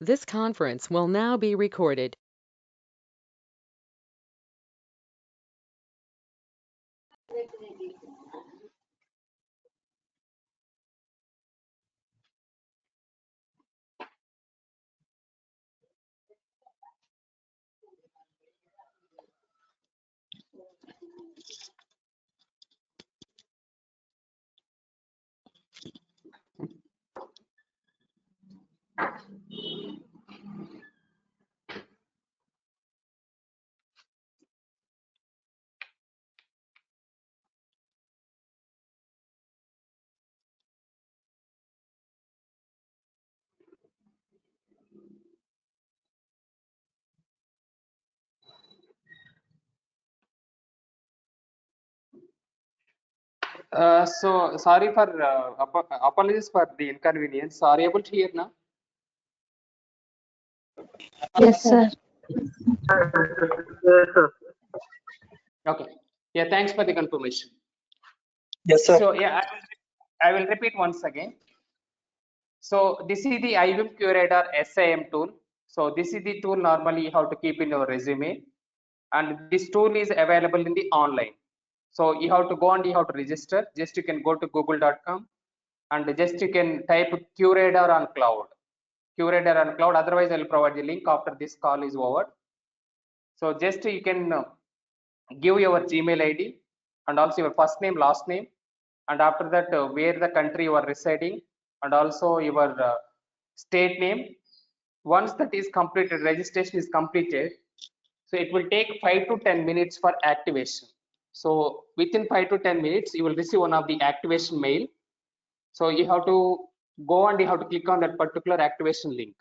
This conference will now be recorded. So sorry for apologies for the inconvenience. Are you able to hear now? Yes, sir. Okay. Yeah, thanks for the confirmation. Yes, sir. So yeah, I will repeat once again. So this is the IBM Curator SIM tool. So this is the tool normally you have to keep in your resume, and this tool is available in the online. So you have to go and you have to register. Just you can go to google.com and just you can type Curator on cloud. Curator on cloud. Otherwise, I will provide the link after this call is over. So just you can give your Gmail ID and also your first name, last name, and after that where the country you are residing, and also your state name. Once that is completed, registration is completed, so it will take 5 to 10 minutes for activation. So within 5 to 10 minutes, you will receive one of the activation mail. So you have to go and you have to click on that particular activation link.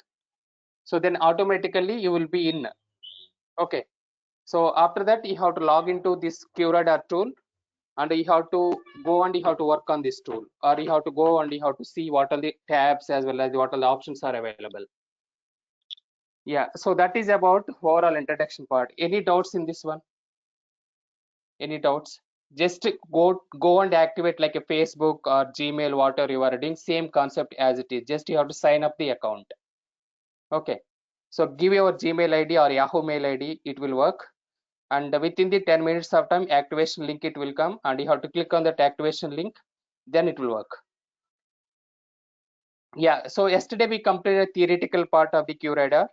So then automatically you will be in. Okay. So after that, you have to log into this Curator tool, and you have to go and you have to work on this tool, or you have to go and you have to see what are the tabs as well as what all the options are available. Yeah, so that is about overall introduction part. Any doubts in this one? Any doubts? Just go and activate like a Facebook or Gmail, whatever you are doing, same concept as it is. Just you have to sign up the account. Okay. So give your Gmail ID or Yahoo mail ID, it will work. And within the 10 minutes of time, activation link it will come, and you have to click on that activation link, then it will work. Yeah, so yesterday we completed the theoretical part of the QRadar.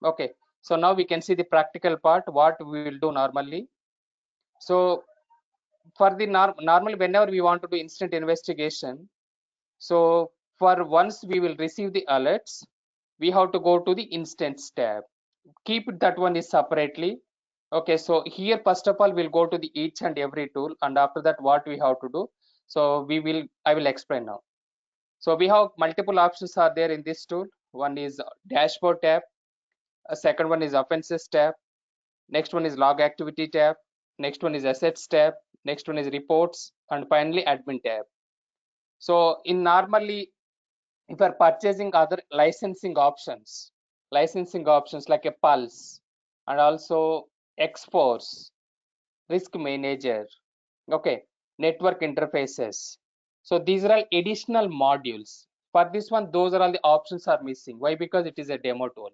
Okay, so now we can see the practical part, what we will do normally. So for the normal, whenever we want to do instant investigation, so for once we will receive the alerts, we have to go to the instance tab. Keep that one is separately. Okay, so here first of all we'll go to the each and every tool, and after that what we have to do. So I will explain now. So we have multiple options are there in this tool. One is dashboard tab, a second one is offenses tab, next one is log activity tab, next one is assets tab, next one is reports, and finally admin tab. So in normally, if you are purchasing other licensing options like a Pulse and also X-Force, Risk Manager, okay, network interfaces. So these are all additional modules. For this one, those are all the options are missing. Why? Because it is a demo tool.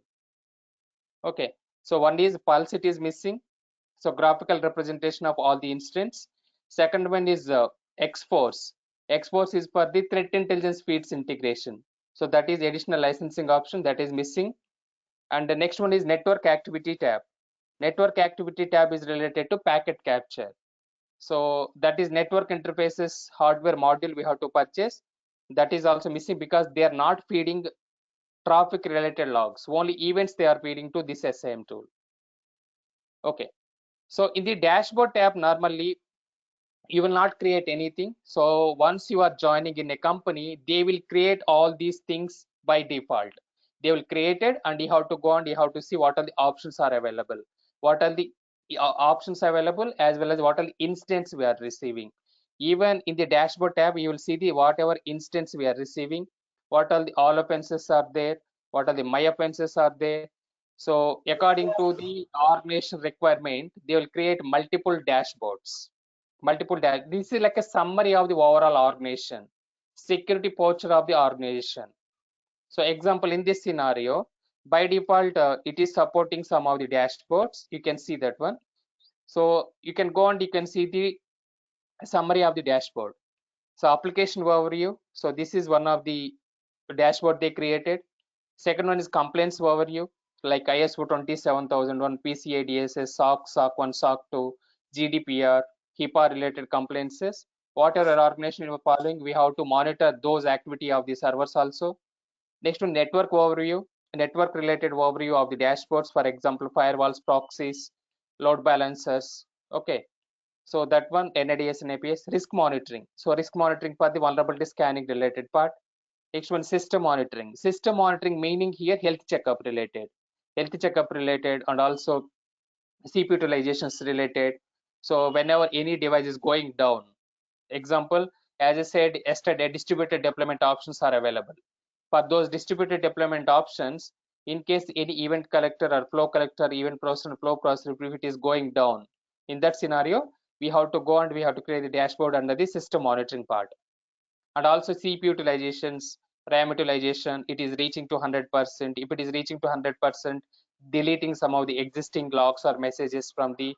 Okay, so one is Pulse, it is missing. So graphical representation of all the instance. Second one is X-Force. X-Force is for the threat intelligence feeds integration. So that is additional licensing option that is missing. And the next one is network activity tab. Network activity tab is related to packet capture. So that is network interfaces hardware module we have to purchase. That is also missing because they are not feeding traffic related logs. Only events they are feeding to this SIM tool. Okay. So in the dashboard tab, normally you will not create anything. So once you are joining in a company, they will create all these things by default. They will create it, and you have to go and you have to see what are the options are available, what are the options available, as well as what are the instance we are receiving. Even in the dashboard tab, you will see the whatever instance we are receiving, what are the all offenses are there, what are the my offenses are there. So according to the organization requirement, they will create multiple dashboards. This is like a summary of the overall organization, security posture of the organization. So example, in this scenario, By default, it is supporting some of the dashboards. You can see that one. So you can go and you can see the summary of the dashboard. So application overview. So this is one of the dashboard they created. Second one is complaints overview, like ISO 27001, PCI DSS, SOC, SOC 1, SOC 2, GDPR, HIPAA related complaints. Whatever organization you are following, we have to monitor those activity of the servers also. Next one, network overview, network related overview of the dashboards, for example, firewalls, proxies, load balancers. Okay, so that one, NADS and APS. Risk monitoring. So risk monitoring for the vulnerability scanning related part. Next one, system monitoring. System monitoring meaning here health checkup related, and also CPU utilizations related. So whenever any device is going down, example, as I said yesterday, distributed deployment options are available. For those distributed deployment options, in case any event collector or flow collector, event processor, flow processor, if it is going down, in that scenario, we have to go and we have to create the dashboard under the system monitoring part. And also CPU utilizations, RAM utilization, it is reaching to 100%. If it is reaching to 100%, deleting some of the existing logs or messages from the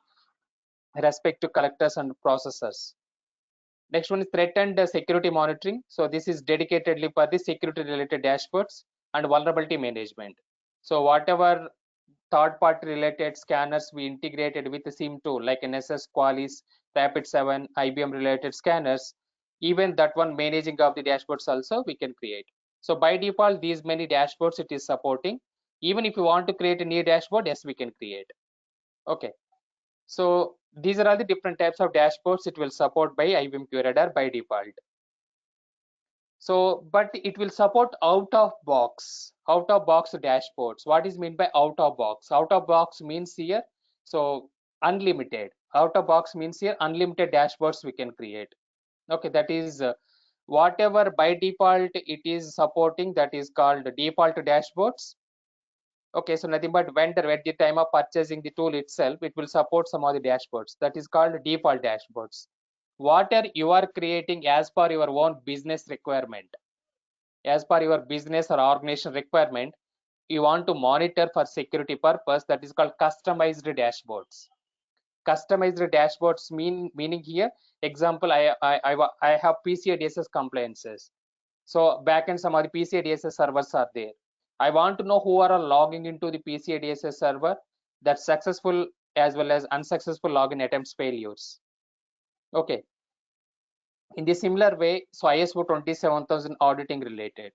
respective collectors and processors. Next one is threat and security monitoring. So this is dedicatedly for the security related dashboards and vulnerability management. So whatever third party related scanners we integrated with the SIEM tool like NSS, Qualys, Rapid7, IBM related scanners, even that one managing of the dashboards also we can create. So by default, these many dashboards it is supporting. Even if you want to create a new dashboard, yes, we can create. Okay. So these are all the different types of dashboards it will support by IBM QRadar by default. So, but it will support out of box dashboards. What is meant by out of box? Out of box means here, so unlimited. Out of box means here unlimited dashboards we can create. Okay, that is whatever by default it is supporting, that is called default dashboards. Okay, so nothing but vendor at the time of purchasing the tool itself, it will support some of the dashboards. That is called default dashboards. What are you are creating as per your own business requirement, as per your business or organization requirement, you want to monitor for security purpose, that is called customized dashboards. Customized dashboards meaning here, example, I have PCI DSS compliances. So backend some of the PCI DSS servers are there. I want to know who are logging into the PCI DSS server, that successful as well as unsuccessful login attempts failures. Okay. In the similar way, so ISO 27000 auditing related.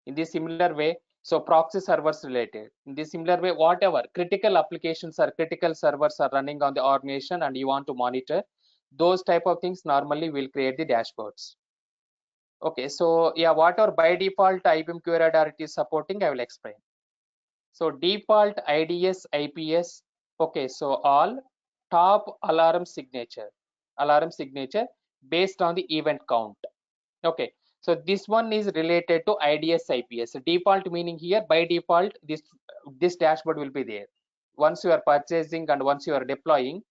In the similar way, so proxy servers related. In the similar way, whatever critical applications or critical servers are running on the organization and you want to monitor, those type of things normally will create the dashboards. Okay, so yeah, whatever by default IBM QRadar it is supporting, I will explain. So default IDS IPS, okay, so all top alarm signature based on the event count. Okay, so this one is related to IDS IPS. Default meaning here, by default, this dashboard will be there. Once you are purchasing and once you are deploying,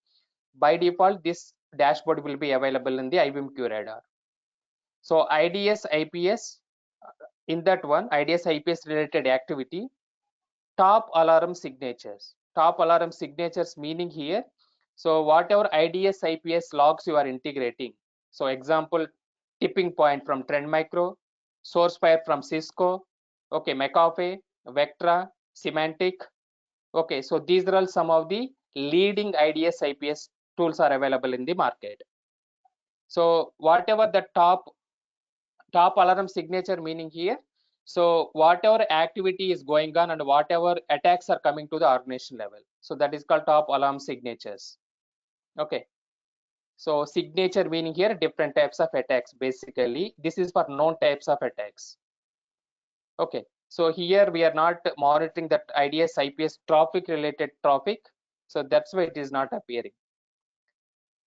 by default, this dashboard will be available in the IBM QRadar. So IDS IPS, in that one, IDS IPS related activity, top alarm signatures meaning here, so whatever IDS IPS logs you are integrating, so example, tipping point from Trend Micro, SourceFire from Cisco, okay, McAfee, Vectra, Symantec. Okay, so these are all some of the leading IDS IPS tools are available in the market. So whatever the top alarm signature meaning here, so whatever activity is going on and whatever attacks are coming to the organization level, so that is called top alarm signatures. Okay, so signature meaning here different types of attacks. Basically this is for known types of attacks. Okay, so here we are not monitoring that IDS IPS traffic related traffic, so that's why it is not appearing.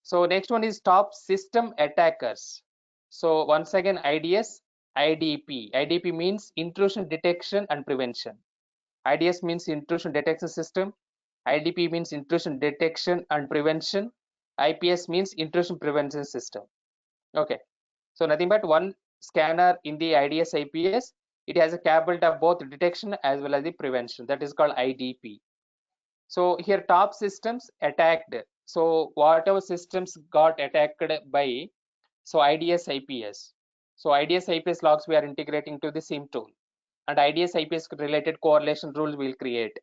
So next one is top system attackers. So once again, IDS, IDP. IDP means intrusion detection and prevention. IDS means intrusion detection system. IDP means intrusion detection and prevention. IPS means intrusion prevention system. Okay, so nothing but one scanner in the IDS IPS. it has a capability of both detection as well as the prevention. That is called IDP. So here top systems attacked. So whatever systems got attacked by, so IDS IPS. So IDS IPS logs we are integrating to the SIEM tool, and IDS IPS related correlation rules will create.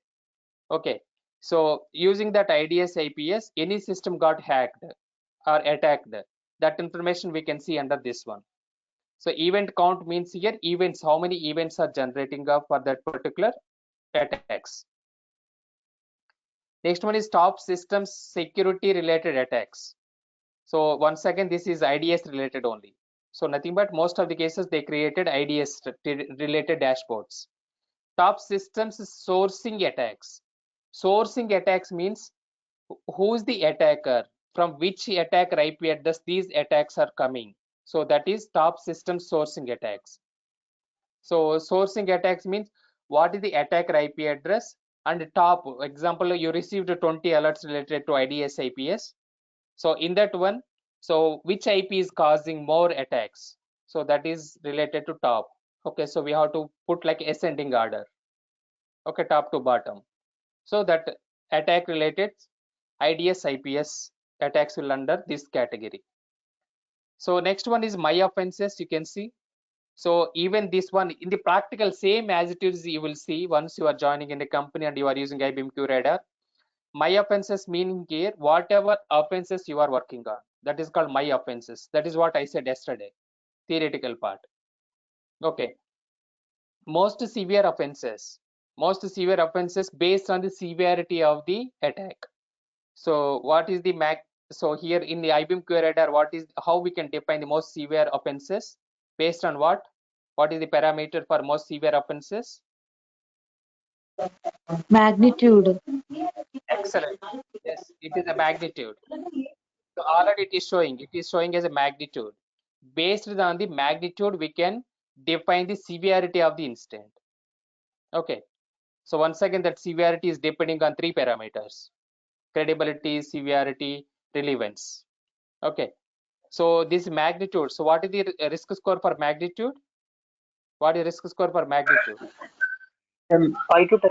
Okay, so using that IDS IPS, any system got hacked or attacked, that information we can see under this one. So event count means here events, how many events are generating up for that particular attacks. Next one is top systems security related attacks. So once again, this is IDS related only. So nothing but most of the cases they created IDS related dashboards. Top systems sourcing attacks. Sourcing attacks means who's the attacker, from which attacker IP address these attacks are coming. So that is top system sourcing attacks. So sourcing attacks means what is the attacker IP address, and top example you received 20 alerts related to IDS IPS. So in that one, so which IP is causing more attacks? So that is related to top. Okay, so we have to put like ascending order. Okay, top to bottom. So that attack related IDS IPS attacks will under this category. So next one is my offenses. You can see. So even this one in the practical, same as it is, you will see once you are joining in the company and you are using IBM QRadar. My offenses meaning here whatever offenses you are working on, that is called my offenses. That is what I said yesterday, theoretical part. Okay, most severe offenses based on the severity of the attack. So what is the so here in the IBM QRadar, what is how we can define the most severe offenses based on what is the parameter for most severe offenses? Magnitude. Excellent. Yes, it is a magnitude. So already it is showing as a magnitude. Based on the magnitude, we can define the severity of the incident. Okay. So once again, that severity is depending on three parameters: credibility, severity, relevance. Okay. So this magnitude. So what is the risk score for magnitude? What is risk score for magnitude? 5 to 10.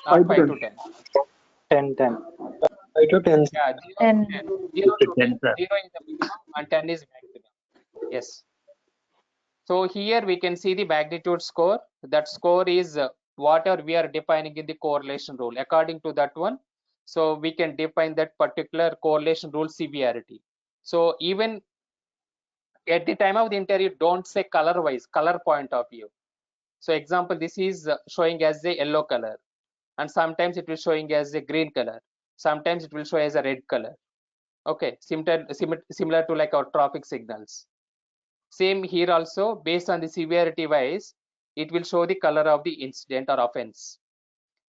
Not 5 5 to to 10. 10. 10. 5 to 10. Yeah, 0 to 10. 10. 0 to 10. 10, sir. 0 is the minimum and 10 is maximum. Yes. So here we can see the magnitude score. That score is whatever we are defining in the correlation rule. According to that one, so we can define that particular correlation rule severity. So even at the time of the interview, don't say color wise, color point of view. So example, this is showing as a yellow color, and sometimes it will showing as a green color. Sometimes it will show as a red color. Okay, similar to like our traffic signals. Same here also, based on the severity wise, it will show the color of the incident or offense.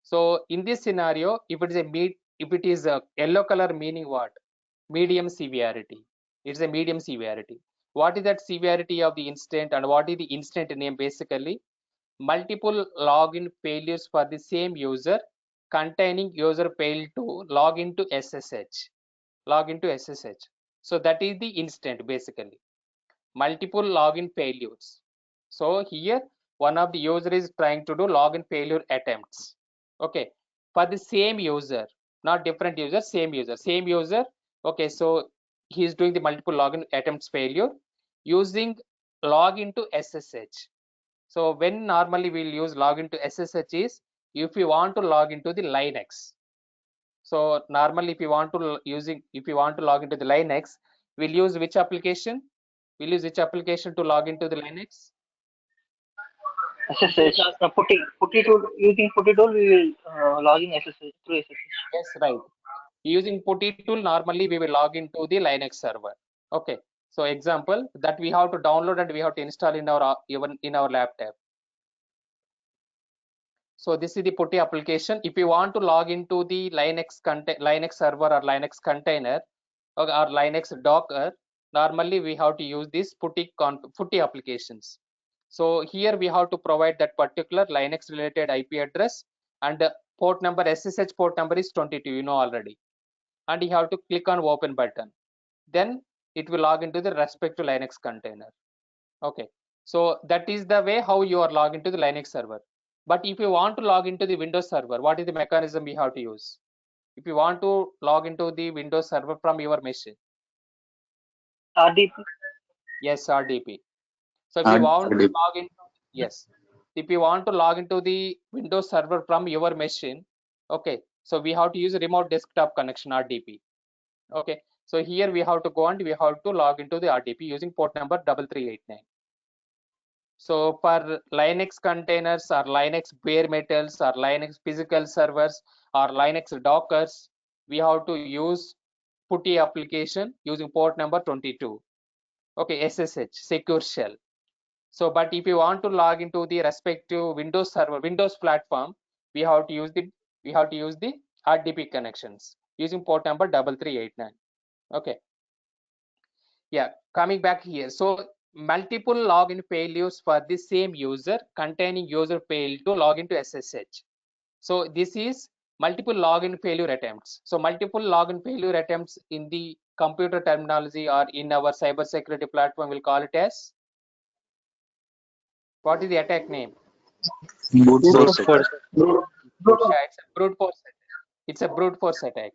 So in this scenario, if it is a yellow color, meaning what? Medium severity. It's a medium severity. What is that severity of the incident, and what is the incident name? Basically, multiple login failures for the same user containing user failed to log into SSH. So that is the incident basically. Multiple login failures. So here one of the user is trying to do login failure attempts. Okay, for the same user, not different user, same user. Okay, so he is doing the multiple login attempts failure using login to SSH. So when normally we'll use login to SSH is if you want to log into the Linux. So normally if you want to log into the Linux, we'll use which application? We'll use which application to log into the Linux? SSH. Putty tool, using Putty tool, we will log in SSH through SSH. Yes, right. Using Putty tool, normally we will log into the Linux server. Okay. So example that we have to download and we have to install in our even in our laptop. So this is the Putty application. If you want to log into the Linux server or Linux container or Linux Docker, normally we have to use this Putty applications. So here we have to provide that particular Linux related IP address, and the port number, SSH port number is 22, you know already. And you have to click on open button. Then it will log into the respective Linux container. Okay. So that is the way how you are logged into the Linux server. But if you want to log into the Windows server, what is the mechanism we have to use? If you want to log into the Windows server from your machine, RDP. yes, RDP. So if you want to RDP. log into, yes, if you want to log into the Windows server from your machine, okay, so we have to use a remote desktop connection, RDP. Okay, so here we have to go and we have to log into the RDP using port number 3389. So for Linux containers or Linux bare metals or Linux physical servers or Linux Dockers, we have to use PuTTY application using port number 22. Okay, SSH, secure shell. So, but if you want to log into the respective Windows server, Windows platform, we have to use the RDP connections using port number 3389. Okay. Yeah, coming back here. So multiple login failures for the same user containing user failed to log into SSH. So this is multiple login failure attempts. So multiple login failure attempts in the computer terminology or in our cybersecurity platform, we'll call it as, what is the attack name? Brute Brute force attack. force. Brute force. Yeah, it's a brute force attack. It's a brute force attack.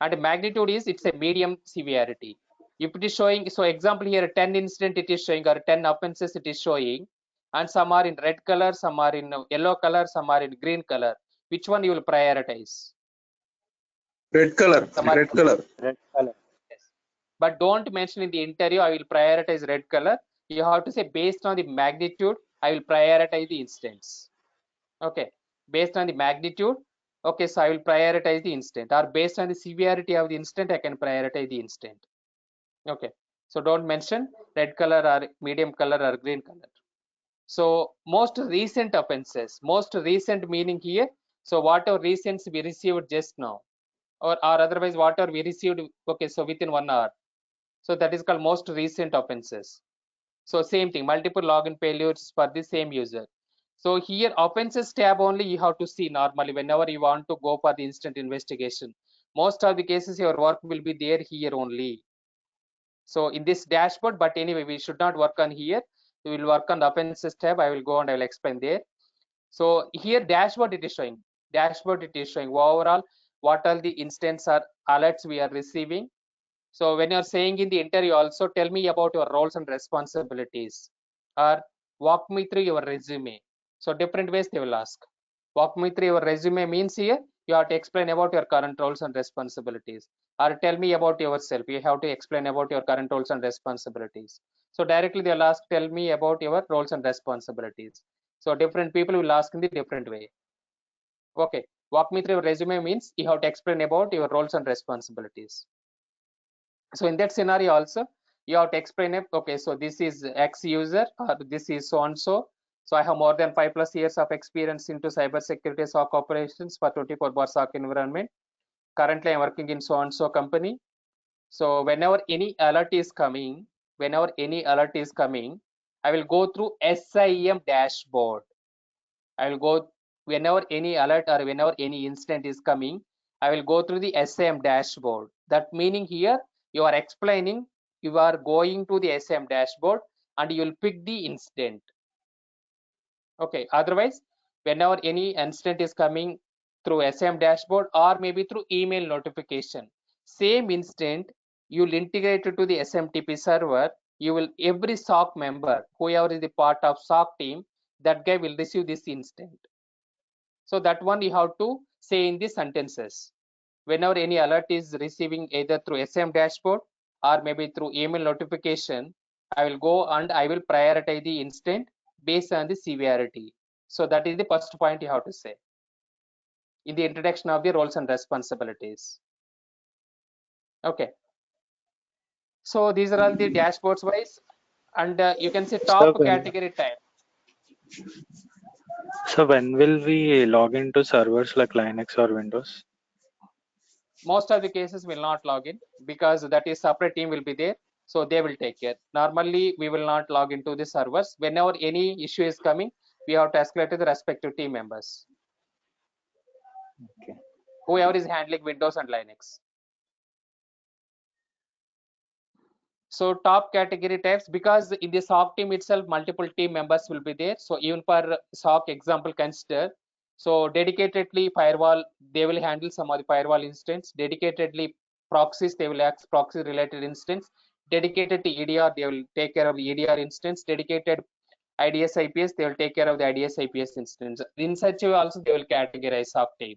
And magnitude is, it's a medium severity. If it is showing, so example here 10 incident it is showing, or 10 offenses it is showing, and some are in red color, some are in yellow color, some are in green color. Which one you will prioritize? Red color. Some are, Red color. Red color. yes. But don't mention in the interview I will prioritize red color. You have to say based on the magnitude I will prioritize the instance. Okay, based on the magnitude, okay, so I will prioritize the instant, or based on the severity of the instant I can prioritize the instant. Okay, so don't mention red color or medium color or green color. So most recent offenses, most recent meaning here, so whatever recents we received just now, or otherwise whatever we received, okay, so within 1 hour, so that is called most recent offenses. So same thing, multiple login failures for the same user. So here offenses tab only you have to see normally whenever you want to go for the instant investigation. Most of the cases your work will be there here only. So in this dashboard, but anyway, we should not work on here. We will work on the offenses tab. I will go and I will explain there. So here dashboard it is showing. Dashboard it is showing overall what all the instance or alerts we are receiving. So when you're saying in the interview, also tell me about your roles and responsibilities, or walk me through your resume. So different ways they will ask. Walk me through your resume means here you have to explain about your current roles and responsibilities, or tell me about yourself. You have to explain about your current roles and responsibilities. So directly they'll ask, tell me about your roles and responsibilities. So different people will ask in the different way. Okay, walk me through your resume means you have to explain about your roles and responsibilities. So in that scenario also you have to explain it. Okay, so this is X user, or this is so and so. So I have more than 5+ years of experience into cybersecurity SOC operations for 24/7 SOC environment. Currently I'm working in so and so company. So whenever any alert is coming, I will go through SIEM dashboard. I will go, whenever any alert or whenever any incident is coming, I will go through the SIEM dashboard. That meaning here you are explaining, you are going to the SIEM dashboard and you will pick the incident. Okay, otherwise whenever any incident is coming through SIEM dashboard or maybe through email notification, same instant you will integrate it to the SMTP server. You will, every SOC member, whoever is the part of SOC team, that guy will receive this instant. So that one you have to say in the sentences. Whenever any alert is receiving either through SIEM dashboard or maybe through email notification, I will go and I will prioritize the instant based on the severity. So that is the first point you have to say in the introduction of the roles and responsibilities. Okay. So these are all the dashboards wise, and you can see So top when, category type. so when will we log into servers like Linux or Windows? Most of the cases will not log in because that is separate team will be there, so they will take care. Normally we will not log into the servers. Whenever any issue is coming, we have to escalate to the respective team members, Okay. whoever is handling Windows and Linux. So top category types, because in the SOC team itself, multiple team members will be there. So even for SOC example consider, so dedicatedly firewall, they will handle some of the firewall instance. Dedicatedly proxies, they will access proxy related instance. Dedicated to EDR, they will take care of the EDR instance. Dedicated IDS IPS, they will take care of the IDS IPS instance. In such a way also they will categorize SOC team.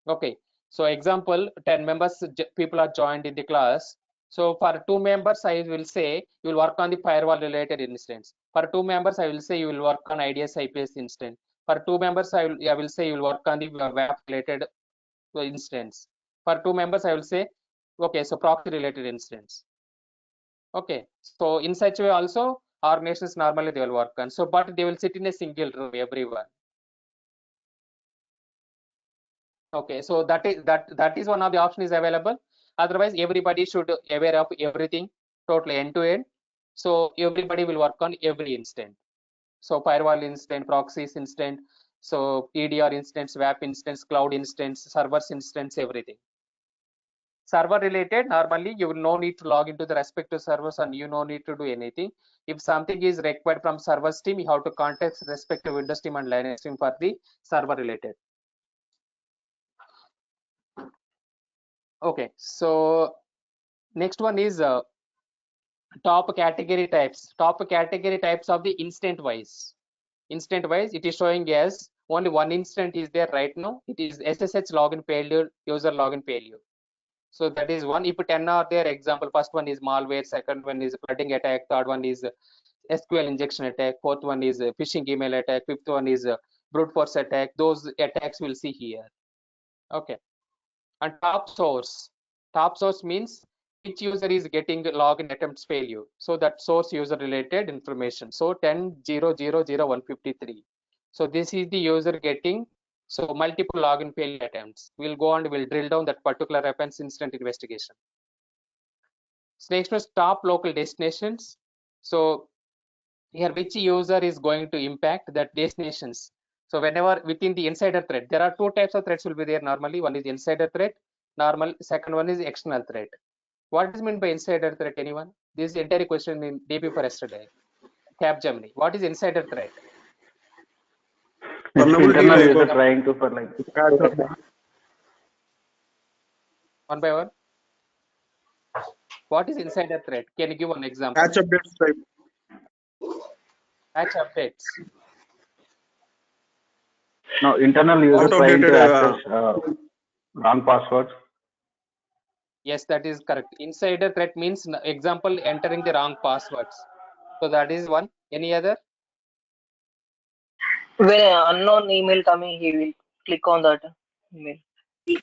Okay, so example, 10 members people are joined in the class. So for 2 members, I will say you will work on the firewall related instance. For 2 members, I will say you will work on IDS IPS instance. For 2 members, I will say you will work on the WAF related instance. For 2 members, I will say, okay, so proxy related instance. Okay, so in such a way also organizations normally they will work on. So, but they will sit in a single room, everyone. Okay, so that is one of the options available. Otherwise, everybody should aware of everything totally end to end. So everybody will work on every instant. So firewall instant, proxies instant, so EDR instance, WAP instance, cloud instance, servers instance, everything. Server related, normally you will no need to log into the respective servers and you no need to do anything. If something is required from servers team, you have to contact respective Windows team and Linux team for the server related. Okay, so next one is top category types. Top category types of the instant wise. Instant wise, it is showing as only one instant is there right now. It is SSH login failure, user login failure. So that is one. If 10 are there, example, first one is malware, second one is flooding attack, third one is SQL injection attack, fourth one is phishing email attack, fifth one is brute force attack. Those attacks we'll see here. Okay. And top source means which user is getting login attempts failure. So that source user related information. So 10.0.0.0.153. So this is the user getting so multiple login failure attempts. We'll go and we'll drill down that particular offense instant investigation. So next was top local destinations. So here which user is going to impact that destinations. So whenever within the insider threat, there are 2 types of threats will be there normally. One is insider threat, normal. Second one is external threat. What is meant by insider threat, anyone? This entire question in day before yesterday. Capgemini. What is insider threat? Vulnerability Internal like user trying to for like One by one. What is insider threat? Can you give one example? patch updates type. Patch updates. no internal user trying Outdated to access wrong passwords. Yes, that is correct. Insider threat means example entering the wrong passwords. So that is one. Any other? When an unknown email coming, he will click on that email.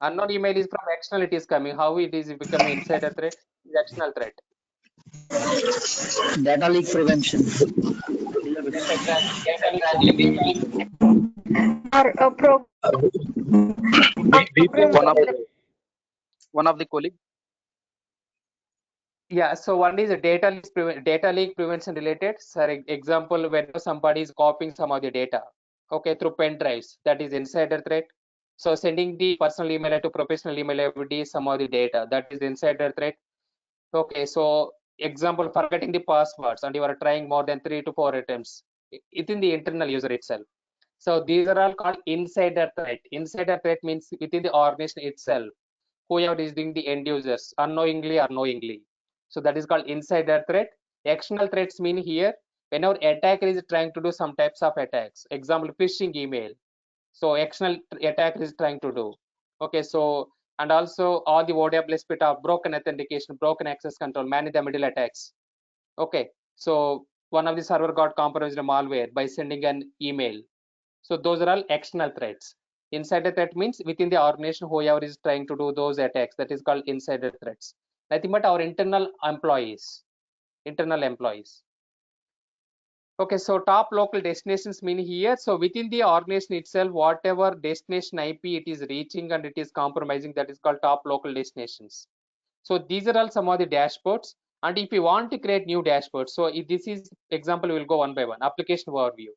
Unknown email is from external, it is coming. How it is becoming insider threat? Is external threat. Data leak prevention. Data leak prevention. Or a program one of the colleague. Yeah, so one is data leak prevention related. For example, when somebody is copying some of the data, okay, through pen drives, that is insider threat. So sending the personal email to professional email every day, some of the data, that is insider threat. Okay, so example, forgetting the passwords and you are trying more than 3 to 4 attempts within the internal user itself. So these are all called insider threat. Insider threat means within the organization itself, whoever is doing the end users unknowingly or knowingly. So that is called insider threat. External threats mean here whenever attacker is trying to do some types of attacks. Example, phishing email. So external attacker is trying to do. Okay, so and also all the OWS bit of broken authentication, broken access control, man in the middle attacks. Okay, so one of the server got compromised malware by sending an email. So those are all external threats. Insider threat means within the organization whoever is trying to do those attacks, that is called insider threats. Nothing but our internal employees. Okay, so top local destinations mean here. So within the organization itself, whatever destination IP it is reaching and it is compromising, that is called top local destinations. So these are all some of the dashboards. And if you want to create new dashboards, so if this is example, we'll go one by one. Application overview.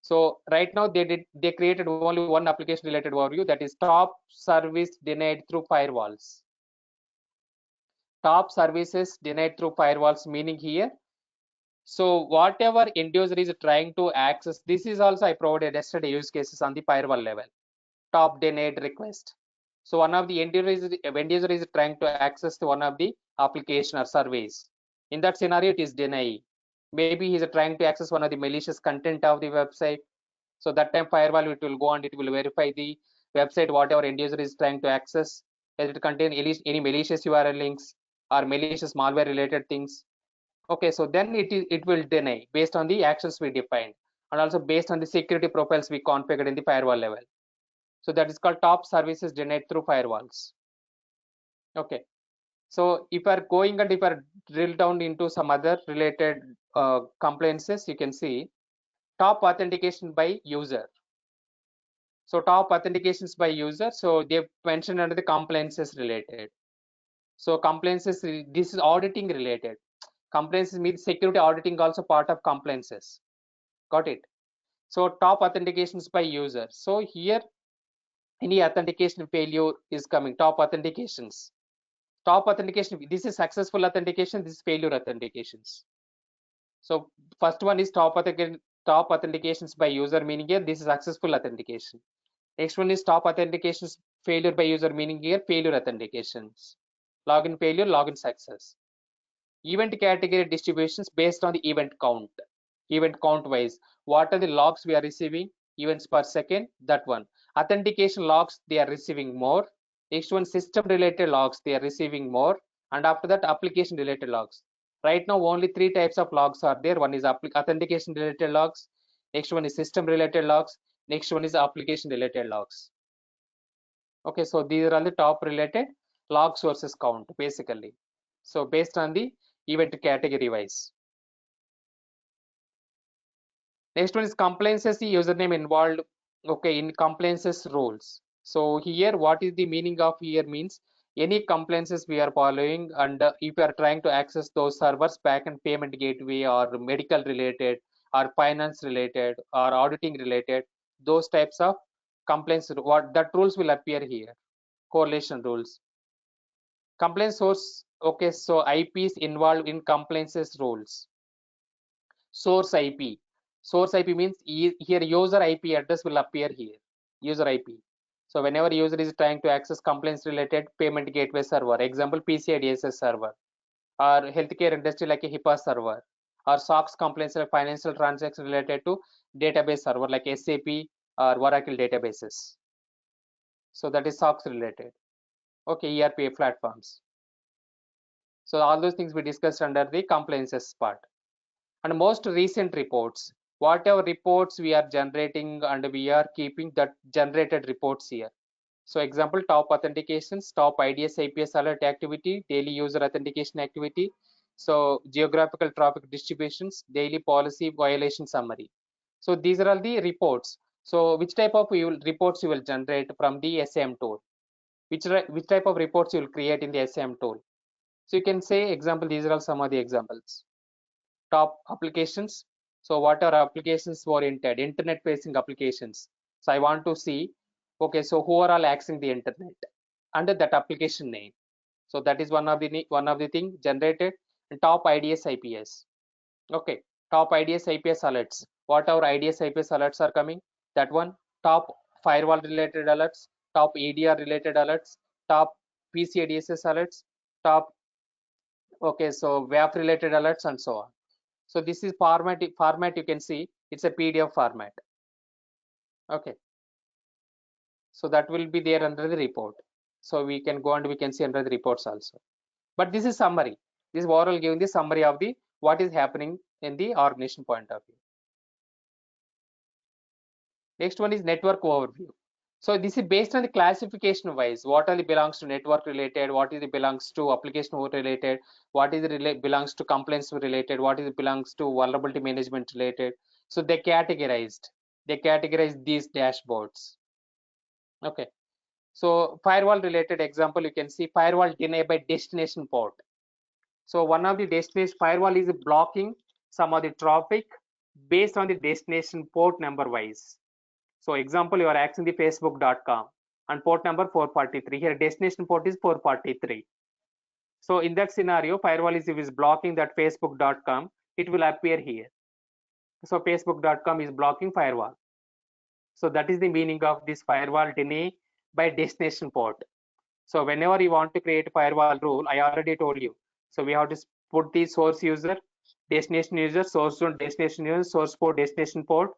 So right now they created only one application related overview, that is top service denied through firewalls. top services denied through firewalls, meaning here, so whatever end user is trying to access, this is also I provided yesterday use cases on the firewall level, top denied request. So one of the end user is trying to access one of the application or service. In that scenario, it is deny. Maybe he is trying to access one of the malicious content of the website. So that time firewall, it will go and it will verify the website, whatever end user is trying to access, whether it contain any malicious URL links or malicious malware related things. Okay, so then it will deny based on the actions we defined, and also based on the security profiles we configured in the firewall level. So that is called top services denied through firewalls. Okay, so if you are going and if you are drill down into some other related compliances, you can see top authentication by user. So top authentications by user, so they've mentioned under the compliances related. So compliances, this is auditing related. Compliances means security auditing also part of compliances. Got it? So top authentications by user. So here any authentication failure is coming, top authentications. Top authentication, this is successful authentication, this is failure authentications. So first one is top authentications by user, meaning here this is successful authentication. Next one is top authentications failure by user, meaning here failure authentications. Login failure, login success. Event category distributions based on the event count wise. What are the logs we are receiving? Events per second, that one. Authentication logs, they are receiving more. Next one, system related logs, they are receiving more. And after that, application related logs. Right now, only 3 types of logs are there. One is authentication related logs. Next one is system related logs. Next one is application related logs. Okay, so these are all the top related log sources count basically. So based on the event category wise. Next one is compliances, the username involved. Okay, in compliances roles. So here, what is the meaning of here means any compliances we are following, and if you are trying to access those servers, backend payment gateway or medical related or finance related or auditing related, those types of complaints, what that rules will appear here. Correlation rules. Complaint source. Okay, so IPs involved in compliances rules. Source IP. Source IP means here user IP address will appear here. User IP. So whenever user is trying to access complaints related payment gateway server, example PCI DSS server, or healthcare industry like a HIPAA server, or SOX complaints like financial transaction related to database server like SAP or Oracle databases. So that is SOX related. Okay, ERP platforms. So all those things we discussed under the compliances part. And most recent reports, whatever reports we are generating and we are keeping that generated reports here. So example, top authentications, top IDS IPS alert activity, daily user authentication activity. So geographical traffic distributions, daily policy violation summary. So these are all the reports. So which type of reports you will generate from the SIEM tool? Which type of reports you will create in the SIEM tool? So you can say example, these are all some of the examples. Top applications. So what are applications oriented? Internet facing applications. So I want to see, okay, so who are all accessing the internet under that application name. So that is one of the thing generated. And top IDS IPS. Okay, top IDS IPS alerts. What our IDS IPS alerts are coming? That one. Top firewall related alerts, top EDR related alerts, top PCI DSS alerts, top, okay, so WAF related alerts, and so on. So this is format you can see it's a PDF format. Okay, so that will be there under the report. So we can go and we can see under the reports also. But this is summary. This is overall giving the summary of the what is happening in the organization point of view. Next one is network overview. So this is based on the classification wise, what are the belongs to network related, what is the belongs to application related, what is the belongs to complaints related, what is the belongs to vulnerability management related. So they categorized these dashboards. Okay, so firewall related example, you can see firewall deny by destination port. So one of the destination firewall is blocking some of the traffic based on the destination port number wise. So example, you are accessing the facebook.com and port number 443. Here destination port is 443. So in that scenario, firewall is blocking that facebook.com, it will appear here. So facebook.com is blocking firewall. So that is the meaning of this firewall deny by destination port. So whenever you want to create a firewall rule, I already told you. So we have to put the source user, source zone, destination user, source port, destination port,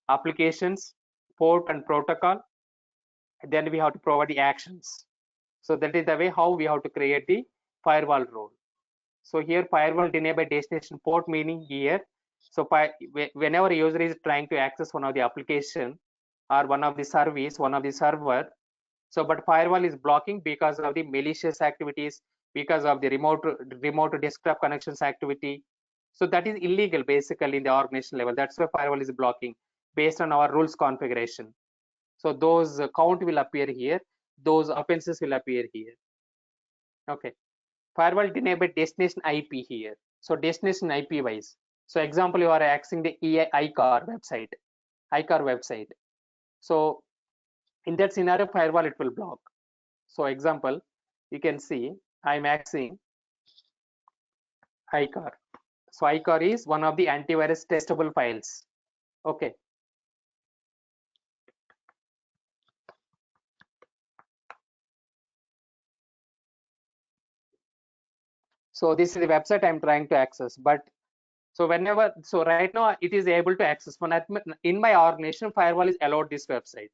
applications, port and protocol. Then we have to provide the actions. So that is the way how we have to create the firewall rule. So here firewall deny by destination port meaning here. So whenever a user is trying to access one of the application or one of the service, one of the server, so but firewall is blocking because of the malicious activities, because of the remote desktop connections activity. So that is illegal basically in the organization level. That's why firewall is blocking based on our rules configuration. So those count will appear here, those offenses will appear here. Okay. Firewall deny by destination IP here. So destination IP wise. So example, you are accessing the ICAR website. So in that scenario, firewall it will block. So example, you can see I'm accessing ICAR. So ICAR is one of the antivirus testable files. Okay. So this is the website I'm trying to access, but so right now it is able to access. In my organization, firewall is allowed this website.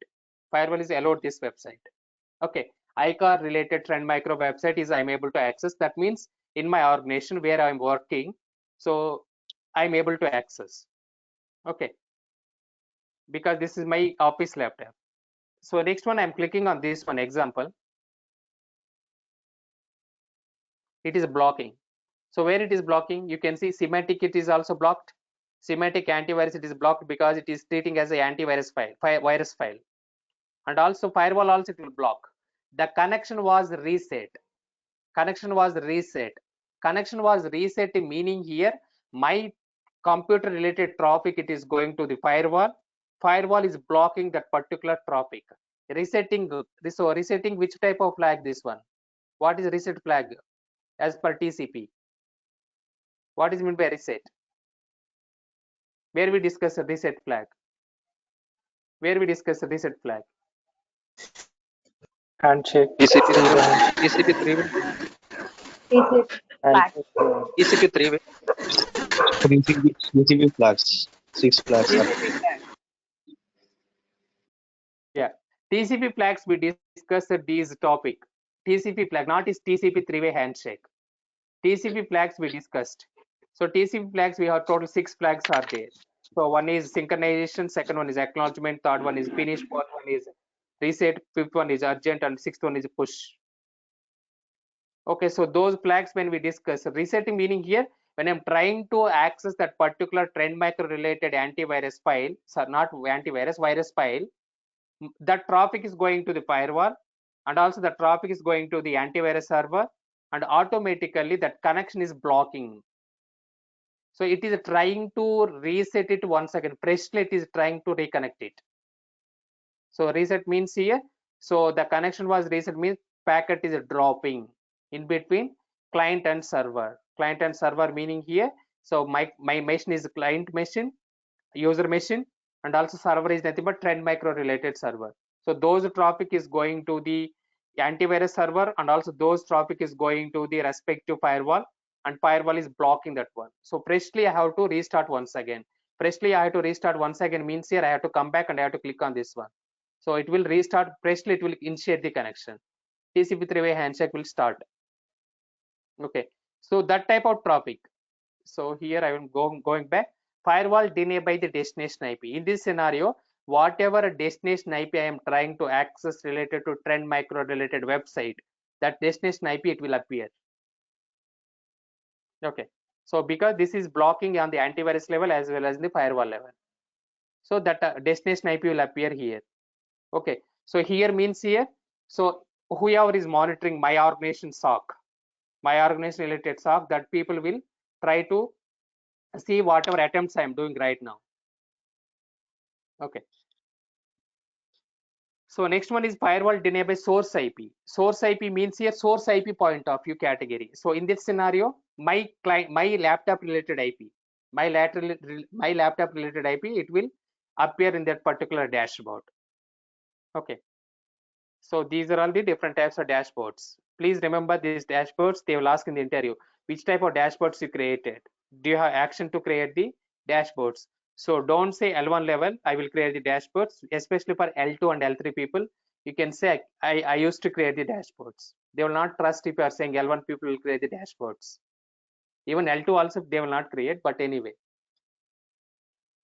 Okay, ICAR related Trend Micro website is I'm able to access. That means in my organization where I'm working, so I'm able to access. Okay, because this is my office laptop. So next one, I'm clicking on this one example. It is blocking. So where it is blocking, you can see Symantec it is also blocked. Symantec antivirus it is blocked because it is treating as a antivirus virus file. And also firewall also it will block. The connection was reset. Connection was reset meaning here my computer related traffic it is going to the firewall is blocking that particular traffic. Resetting which type of flag? This one. What is reset flag as per TCP? What is meant by reset? Where we discuss a reset flag? Handshake. TCP Through the TCP three-way handshake. TCP three-way. CCP flags, 6 flags are TCP flag. Yeah, TCP flags we discussed these topic. TCP flag, not is TCP three-way handshake. TCP flags we discussed. So TCP flags we have total 6 flags are there. So one is synchronization, second one is acknowledgement, third one is finish, fourth one is reset, fifth one is urgent, and sixth one is push. Okay, so those flags when we discuss resetting meaning here when I'm trying to access that particular Trend Micro related antivirus file, so not antivirus, virus file, that traffic is going to the firewall and also the traffic is going to the antivirus server and automatically that connection is blocking. So it is trying to reset it once again, freshly it is trying to reconnect it. So reset means here, so the connection was reset means packet is dropping in between client and server. Client and server meaning here, so my machine is client machine, user machine, and also server is nothing but Trend Micro related server. So those traffic is going to the antivirus server and also those traffic is going to the respective firewall and firewall is blocking that one. So freshly I have to restart once again. Means here I have to come back and I have to click on this one. So it will restart freshly, it will initiate the connection. TCP three-way handshake will start. Okay, so that type of traffic. So here I am going back. Firewall deny by the destination IP. In this scenario, whatever destination IP I am trying to access related to Trend Micro related website, that destination IP it will appear. Okay, so because this is blocking on the antivirus level as well as the firewall level, so that destination IP will appear here. Okay, so here means here, so whoever is monitoring my organization SOC, my organization related SOC, that people will try to see whatever attempts I am doing right now. Okay, So next one is firewall denied by source IP. Source IP means here source IP point of view category. So in this scenario, my client, my laptop related IP, my laptop related IP, it will appear in that particular dashboard. Okay. So these are all the different types of dashboards. Please remember these dashboards. They will ask in the interview which type of dashboards you created. Do you have action to create the dashboards? So don't say L1 level, I will create the dashboards, especially for L2 and L3 people. You can say I used to create the dashboards. They will not trust if you are saying L1 people will create the dashboards. Even L2 also they will not create, but anyway.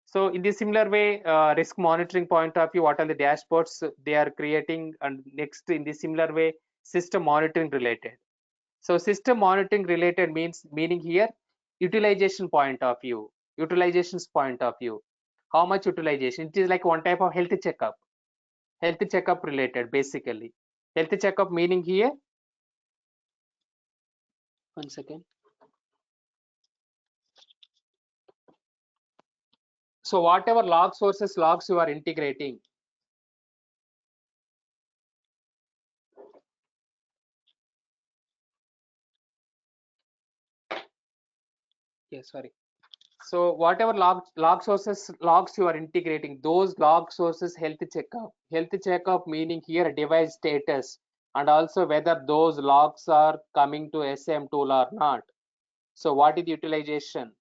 So in the similar way, risk monitoring point of view, what are the dashboards they are creating? And next, in the similar way, system monitoring related. So system monitoring related meaning here utilization point of view, utilizations point of view. How much utilization? It is like one type of health checkup related basically. Health checkup meaning here. One second. So whatever log sources logs you are integrating. Yeah, sorry. So whatever log sources logs you are integrating, those log sources health checkup meaning here device status and also whether those logs are coming to SIEM tool or not. So what is the utilization?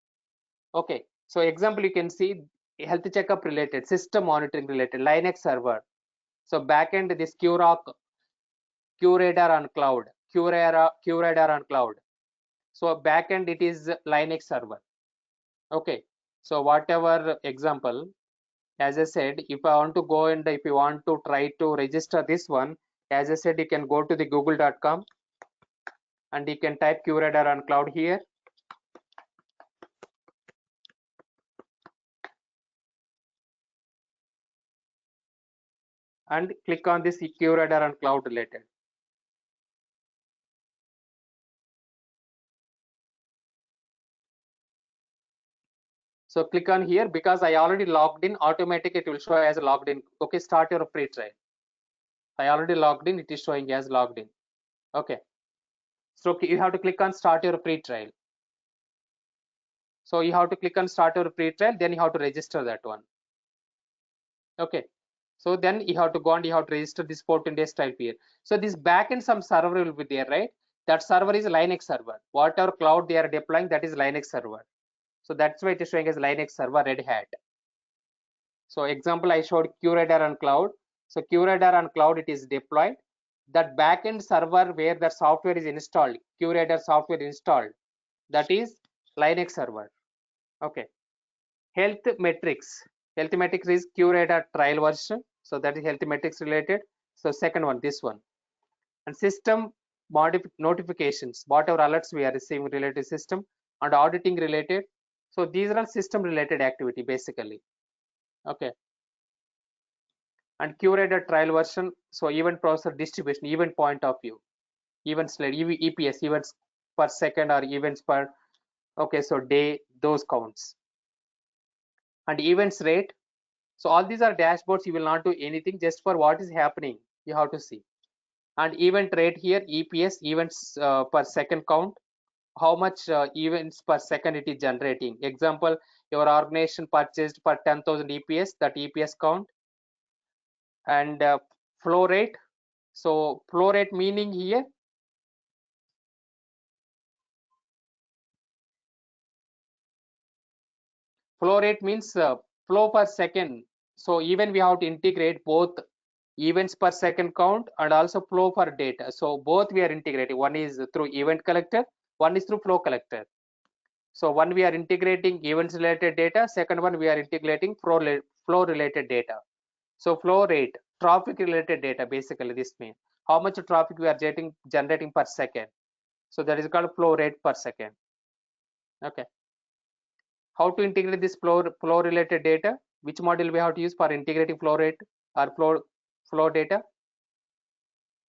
Okay, so example you can see health checkup related, system monitoring related, Linux server. So backend this QRadar on cloud, QRadar on cloud. So backend it is Linux server. Okay, so whatever example, as I said, if I want to go and if you want to try to register this one, as I said, you can go to the google.com and you can type QRadar on cloud here. And click on this QRadar on cloud related. So click on here because I already logged in, automatic it will show as logged in. Okay, start your free trial. I already logged in, it is showing as logged in. Okay, so you have to click on start your free trial. So you have to click on start your free trial, then you have to register that one. Okay, so then you have to go and you have to register this 14 days trial period. So this backend some server will be there, right? That server is Linux server. Whatever cloud they are deploying, that is Linux server. So that's why it is showing as Linux server Red Hat. So example I showed QRadar on cloud. So QRadar on cloud it is deployed. That backend server where the software is installed, QRadar software installed, that is Linux server. Okay. Health metrics. Health metrics is QRadar trial version. So that is health metrics related. So second one, this one. And system notifications, whatever alerts we are receiving related system and auditing related. So these are system related activity basically. Okay. And QRadar trial version. So event processor distribution, event point of view, events like EPS, events per second or events per, okay, so day, those counts. And events rate. So all these are dashboards. You will not do anything, just for what is happening you have to see. And event rate here, EPS, events per second count, how much events per second it is generating. Example, your organization purchased for 10,000 EPS, that EPS count. And flow rate. So flow rate meaning here, flow rate means flow per second. So even we have to integrate both events per second count and also flow for data. So both we are integrating. One is through event collector, one is through flow collector. So one we are integrating events related data, second one we are integrating flow related data. So flow rate, traffic related data, basically this means how much traffic we are generating per second. So that is called flow rate per second. Okay. How to integrate this flow related data? Which module we have to use for integrating flow rate or flow data?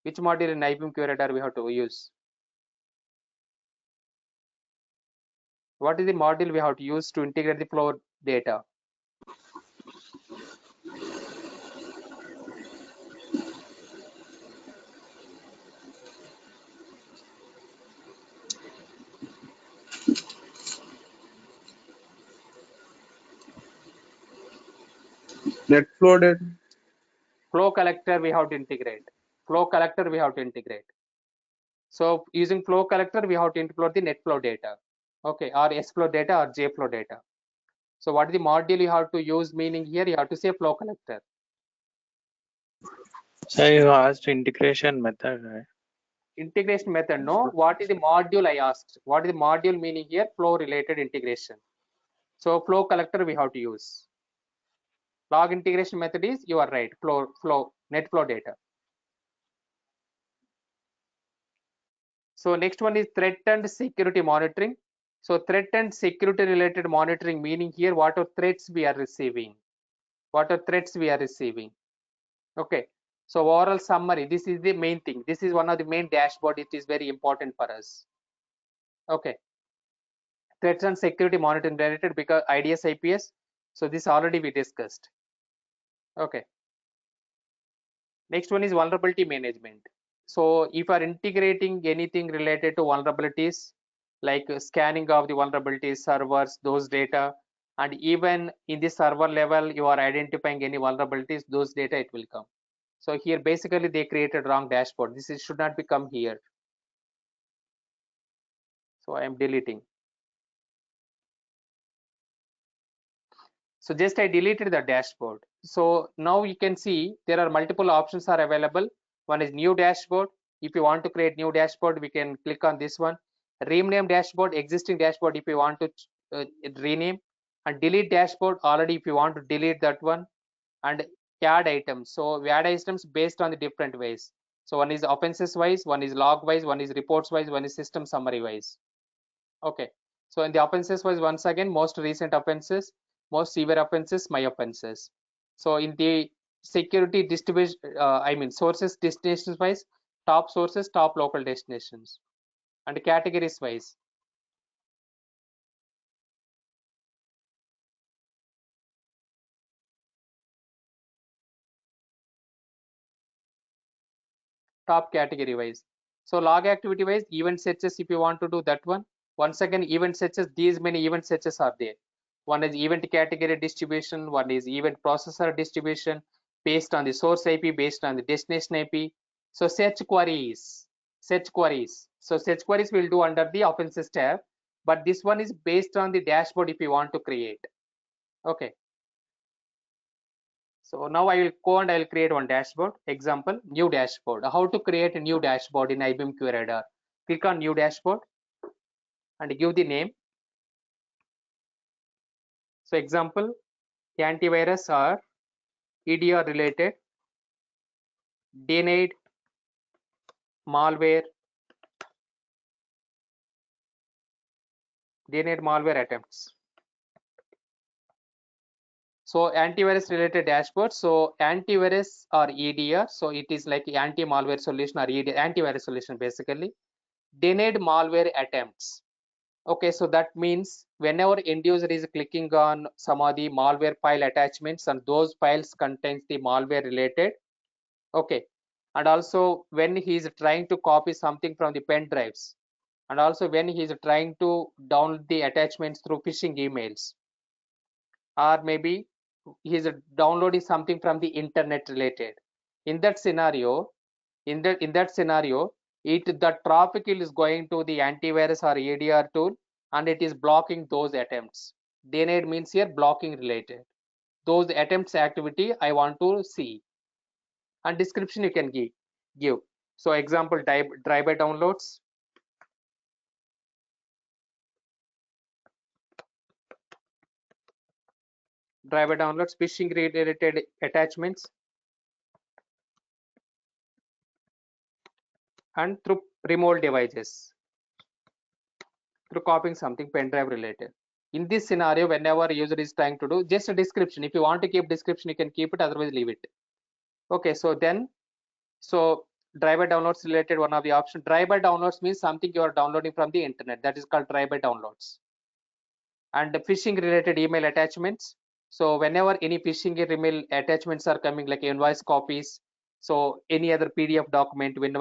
Which module in IBM QRadar we have to use? What is the module we have to use to integrate the flow data? Net flow data. Flow collector we have to integrate. Flow collector we have to integrate. So using flow collector, we have to include the net flow data, okay, or S flow data or J flow data. So what is the module you have to use? Meaning here you have to say flow collector. So you asked integration method, right? Integration method, no. What is the module I asked? What is the module meaning here? Flow related integration. So flow collector we have to use. Log integration method is, you are right, net flow data. So next one is threat and security monitoring. So threat and security related monitoring, meaning here what are threats we are receiving. What are threats we are receiving. Okay, so overall summary, this is the main thing. This is one of the main dashboard. It is very important for us. Okay, threats and security monitoring related because IDS IPS. So this already we discussed. Okay, next one is vulnerability management. So if you are integrating anything related to vulnerabilities, like scanning of the vulnerabilities, servers, those data, and even in the server level, you are identifying any vulnerabilities, those data it will come. So here basically they created wrong dashboard. This should not become here. So I am deleting. So just I deleted the dashboard. So now you can see there are multiple options are available. One is new dashboard. If you want to create new dashboard, we can click on this one. Rename dashboard, existing dashboard if you want to rename, and delete dashboard already if you want to delete that one, and add items. So we add items based on the different ways. So one is offenses wise, one is log wise, one is reports wise, one is system summary wise. Okay, so in the offenses wise, once again, most recent offenses, most severe offenses, my offenses. So in the security distribution, I mean sources destinations wise, top sources, top local destinations, and categories wise. Top category wise. So log activity wise, event searches if you want to do that one. Once again, event searches, these many event searches are there. One is event category distribution, one is event processor distribution based on the source IP, based on the destination IP. So search queries. So search queries will do under the offenses tab, but this one is based on the dashboard if you want to create. Okay. So now I will go and I will create one dashboard. Example, new dashboard. How to create a new dashboard in IBM QRadar? Click on new dashboard and give the name. So example, antivirus or EDR related, denied malware, attempts. So antivirus related dashboard. So antivirus or EDR. So it is like anti-malware solution or EDR, antivirus solution basically. Denied malware attempts. Okay, so that means whenever end user is clicking on some of the malware file attachments and those files contains the malware related. Okay, and also when he is trying to copy something from the pen drives, and also when he is trying to download the attachments through phishing emails, or maybe he is downloading something from the internet related. In that scenario, the traffic is going to the antivirus or EDR tool and it is blocking those attempts. Denied means here blocking related. Those attempts activity I want to see. And description you can give. So example, driver downloads. Driver downloads, phishing related attachments, and through remote devices, through copying something pen drive related. In this scenario, whenever user is trying to do, just a description. If you want to keep description, you can keep it, otherwise leave it. Okay, so then, so driver downloads related, one of the options. Driver downloads means something you are downloading from the internet. That is called driver downloads. And the phishing related email attachments. So whenever any phishing email attachments are coming, like invoice copies, so any other PDF document, when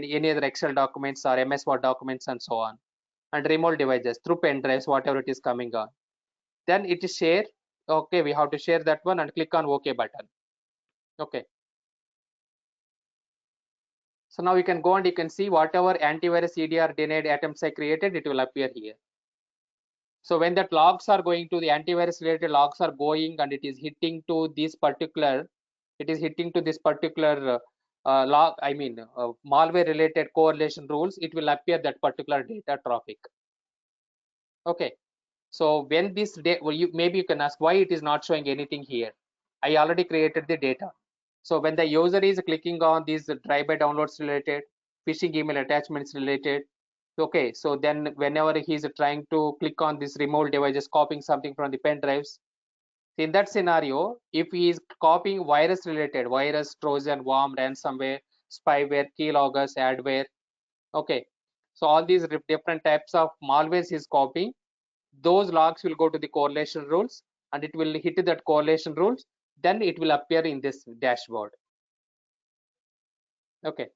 any other Excel documents or MS Word documents and so on, and remote devices through pen drives, whatever it is coming on. Then it is share Okay, we have to share that one and click on OK button. Okay. So now you can go and you can see whatever antivirus EDR denied attempts I created, it will appear here. So when that logs are going to the antivirus related logs are going and it is hitting to this particular, log, I mean malware related correlation rules, it will appear that particular data traffic. Okay. So when this maybe you can ask why it is not showing anything here. I already created the data. So when the user is clicking on these drive-by downloads related, phishing email attachments related, okay, so then whenever he's trying to click on this remote devices, copying something from the pen drives, in that scenario, if he is copying virus related, virus, Trojan, worm, ransomware, spyware, keyloggers, adware, okay, so all these different types of malwares he's copying, those logs will go to the correlation rules and it will hit that correlation rules, then it will appear in this dashboard. Okay.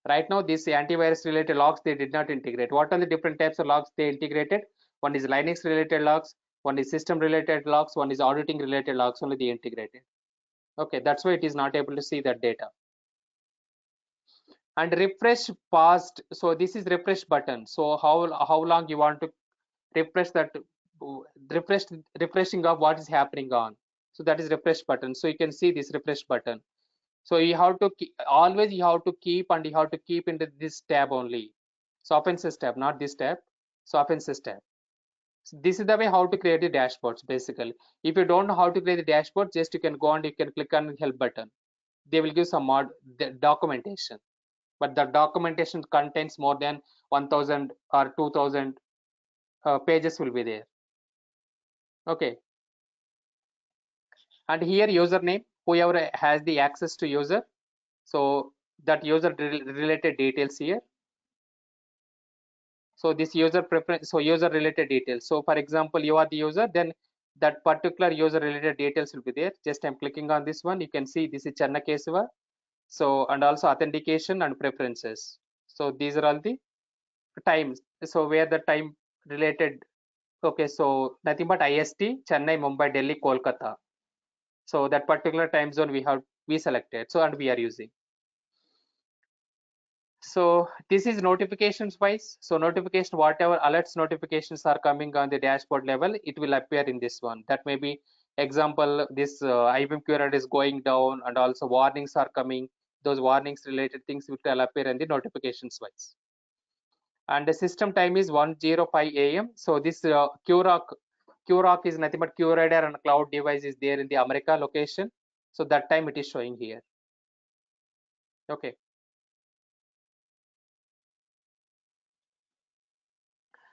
Right now, these antivirus related logs, they did not integrate. What are the different types of logs they integrated? One is Linux related logs, one is system related logs, one is auditing related logs, only they integrated. Okay, that's why it is not able to see that data. And refresh past, so this is refresh button. So how long you want to refresh that, refreshing of what is happening on. So that is refresh button. So you can see this refresh button. So you have to always you have to keep into this tab only. So offenses tab, not this tab. So offenses tab. So this is the way how to create the dashboards basically. If you don't know how to create the dashboard, just you can go and you can click on the help button. They will give some documentation, but the documentation contains more than 1000 or 2000 pages will be there. Okay. And here username, whoever has the access to user, so that user related details here. So this user preference, so user related details. So for example, you are the user, then that particular user related details will be there. Just I'm clicking on this one, you can see this is Channa Kesava. So and also authentication and preferences. So these are all the times. So where the time related, okay, so nothing but IST, Chennai, Mumbai, Delhi, Kolkata. So that particular time zone we selected, so and we are using. So this is notifications wise. So notification, whatever alerts notifications are coming on the dashboard level, it will appear in this one. That may be example, this IBM QRAD is going down and also warnings are coming. Those warnings related things will appear in the notifications wise. And the system time is 1:05 a.m. So this QROC is nothing but QRadar and cloud device is there in the America location. So that time it is showing here. Okay.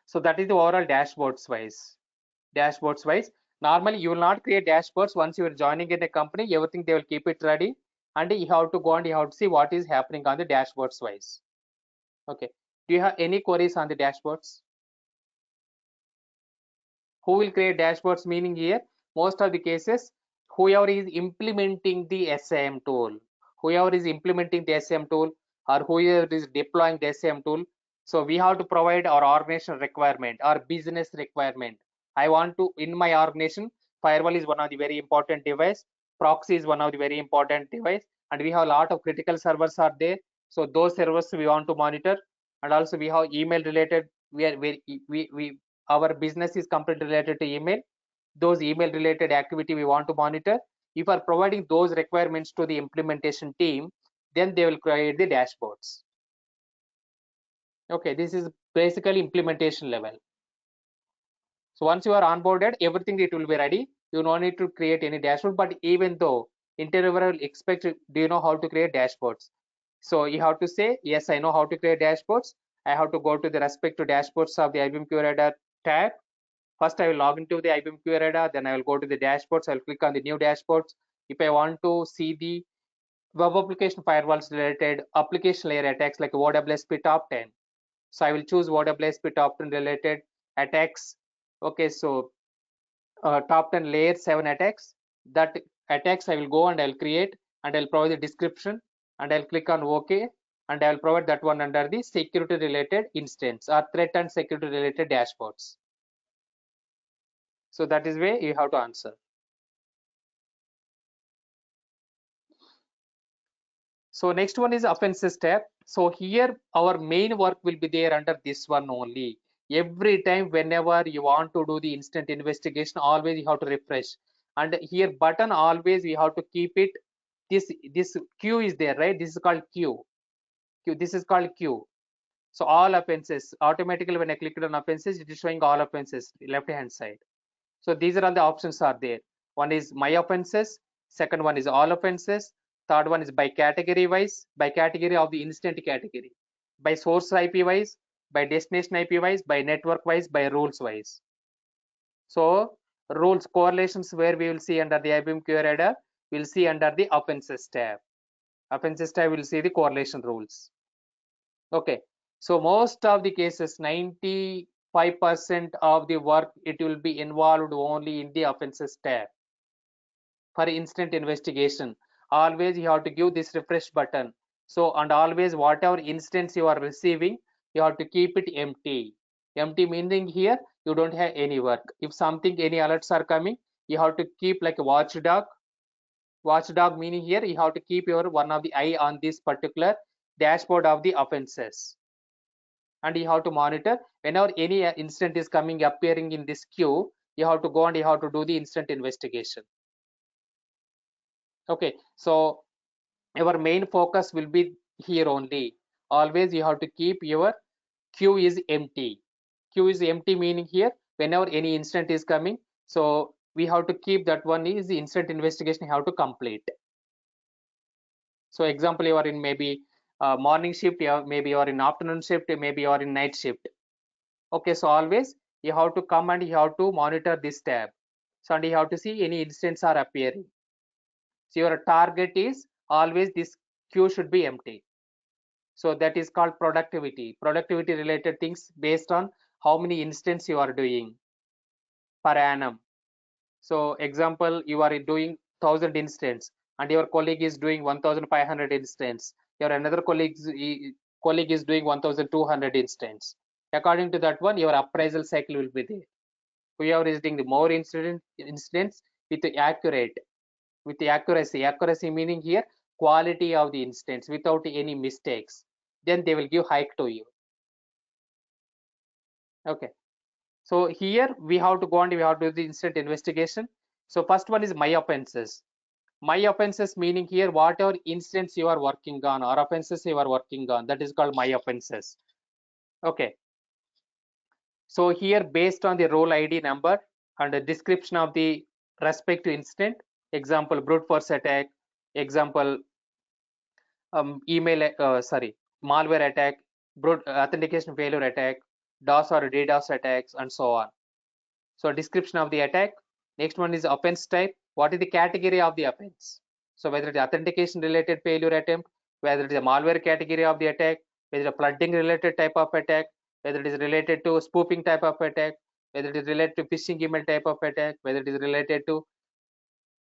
So that is the overall dashboards wise. Normally you will not create dashboards once you are joining in a company, everything they will keep it ready and you have to go and you have to see what is happening on the dashboards wise. Okay. Do you have any queries on the dashboards? Who will create dashboards? Meaning here, most of the cases, whoever is implementing the SIEM tool, or whoever is deploying the SIEM tool. So we have to provide our organization requirement, our business requirement. I want to, in my organization, firewall is one of the very important device, proxy is one of the very important device, and we have a lot of critical servers are there. So those servers we want to monitor, and also we have email related. Our business is completely related to email. Those email related activity we want to monitor. If are providing those requirements to the implementation team, then they will create the dashboards. Okay, this is basically implementation level. So once you are onboarded, everything it will be ready. You don't need to create any dashboard, but even though interviewer will expect, do you know how to create dashboards? So you have to say, yes, I know how to create dashboards. I have to go to the respective dashboards of the IBM QRadar tab. First, I will log into the IBM QRadar, then I will go to the dashboards. I will click on the new dashboards. If I want to see the web application firewalls related application layer attacks like OWSP top 10, so I will choose OWSP top 10 related attacks. Okay, so top 10 layer 7 attacks. That attacks I will go and I will create and I will provide the description and I will click on OK and I will provide that one under the security related instance or threat and security related dashboards. So that is way you have to answer. So next one is offenses tab. So here our main work will be there under this one only. Every time whenever you want to do the instant investigation, always you have to refresh. And here button always we have to keep it. This Q is there, right? This is called Q. This is called Q. So all offenses automatically when I click on offenses, it is showing all offenses left hand side. So these are all the options are there. One is my offenses, second one is all offenses, third one is by category wise, by category of the instant category, by source IP wise, by destination IP wise, by network wise, by rules wise. So rules correlations where we will see under the IBM QRadar, we will see under the offenses tab. Offenses tab will see the correlation rules. Okay, so most of the cases, 95% of the work, it will be involved only in the offenses tab. For instant investigation, always you have to give this refresh button. So, and always whatever instance you are receiving, you have to keep it empty. Empty meaning here, you don't have any work. If something, any alerts are coming, you have to keep like a watchdog. Watchdog meaning here, you have to keep your one of the eye on this particular dashboard of the offenses. And you have to monitor whenever any incident is coming appearing in this queue, you have to go and you have to do the instant investigation. Okay, so our main focus will be here only. Always you have to keep your queue is empty. Queue is empty meaning here whenever any incident is coming, so we have to keep that one is the instant investigation you have to complete. So example, you are in maybe morning shift, maybe you are in afternoon shift, maybe you are in night shift. Okay, so always you have to come and you have to monitor this tab. So and you have to see any incidents are appearing. So your target is always this queue should be empty. So that is called productivity. Productivity related things based on how many instances you are doing per annum. So example, you are doing 1000 instances and your colleague is doing 1500 instances. Your another colleague is doing 1200 instances. According to that one, your appraisal cycle will be there. Whoever is doing the more incidents with the accuracy. Accuracy meaning here quality of the instance without any mistakes. Then they will give hike to you. Okay. So here we have to go and we have to do the instant investigation. So first one is my offenses. My offenses meaning here whatever instance you are working on or offenses you are working on, that is called my offenses. Okay. So here based on the role ID number and the description of the respective incident, example brute force attack, example malware attack, authentication failure attack, DOS or DDoS attacks, and so on. So description of the attack. Next one is offense type. What is the category of the offense? So whether it is authentication related failure attempt, whether it is a malware category of the attack, whether it is a flooding related type of attack, whether it is related to spoofing type of attack, whether it is related to phishing email type of attack, whether it is related to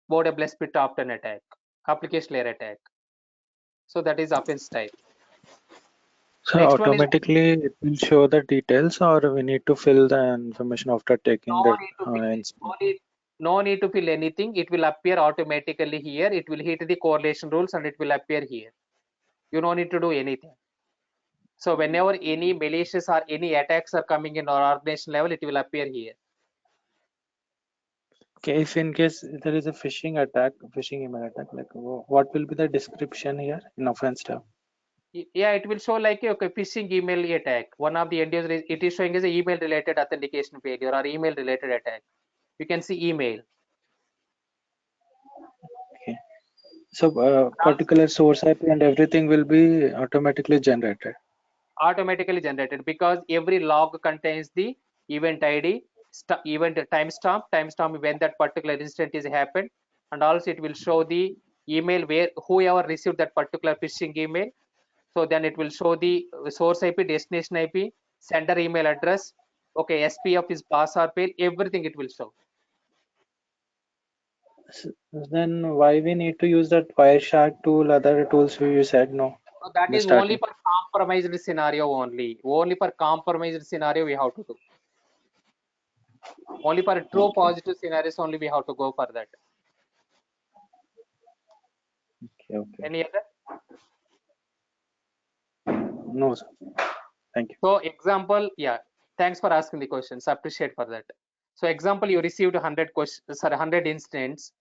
border blessed bit often attack, application layer attack. So that is offense type. So Next one is automatically it will show the details, or we need to fill the information after taking no that need to fill no need to fill anything. It will appear automatically here. It will hit the correlation rules and it will appear here. You don't need to do anything. So whenever any malicious or any attacks are coming in our organization level, it will appear here. Okay, if in case there is a phishing attack, phishing email attack, like what will be the description here in offense tab? Yeah, it will show like okay, phishing email attack. One of the end users, it is showing as a email related authentication failure or email related attack. You can see email. Okay. So particular source IP and everything will be automatically generated. Automatically generated because every log contains the event ID, event timestamp when that particular incident is happened, and also it will show the email where whoever received that particular phishing email. So then it will show the source IP, destination IP, sender email address. Okay, SPF is pass or fail, everything it will show. Then why we need to use that Wireshark tool, other tools you said no? So that in the is only starting. for compromised scenario only. Only for compromised scenario we have to do. Only for true positive scenarios only we have to go for that. Okay. Any other? No, sir. Thank you. So example, yeah, thanks for asking the questions. Appreciate for that. So example, you received 100 questions, sorry, 100 instance.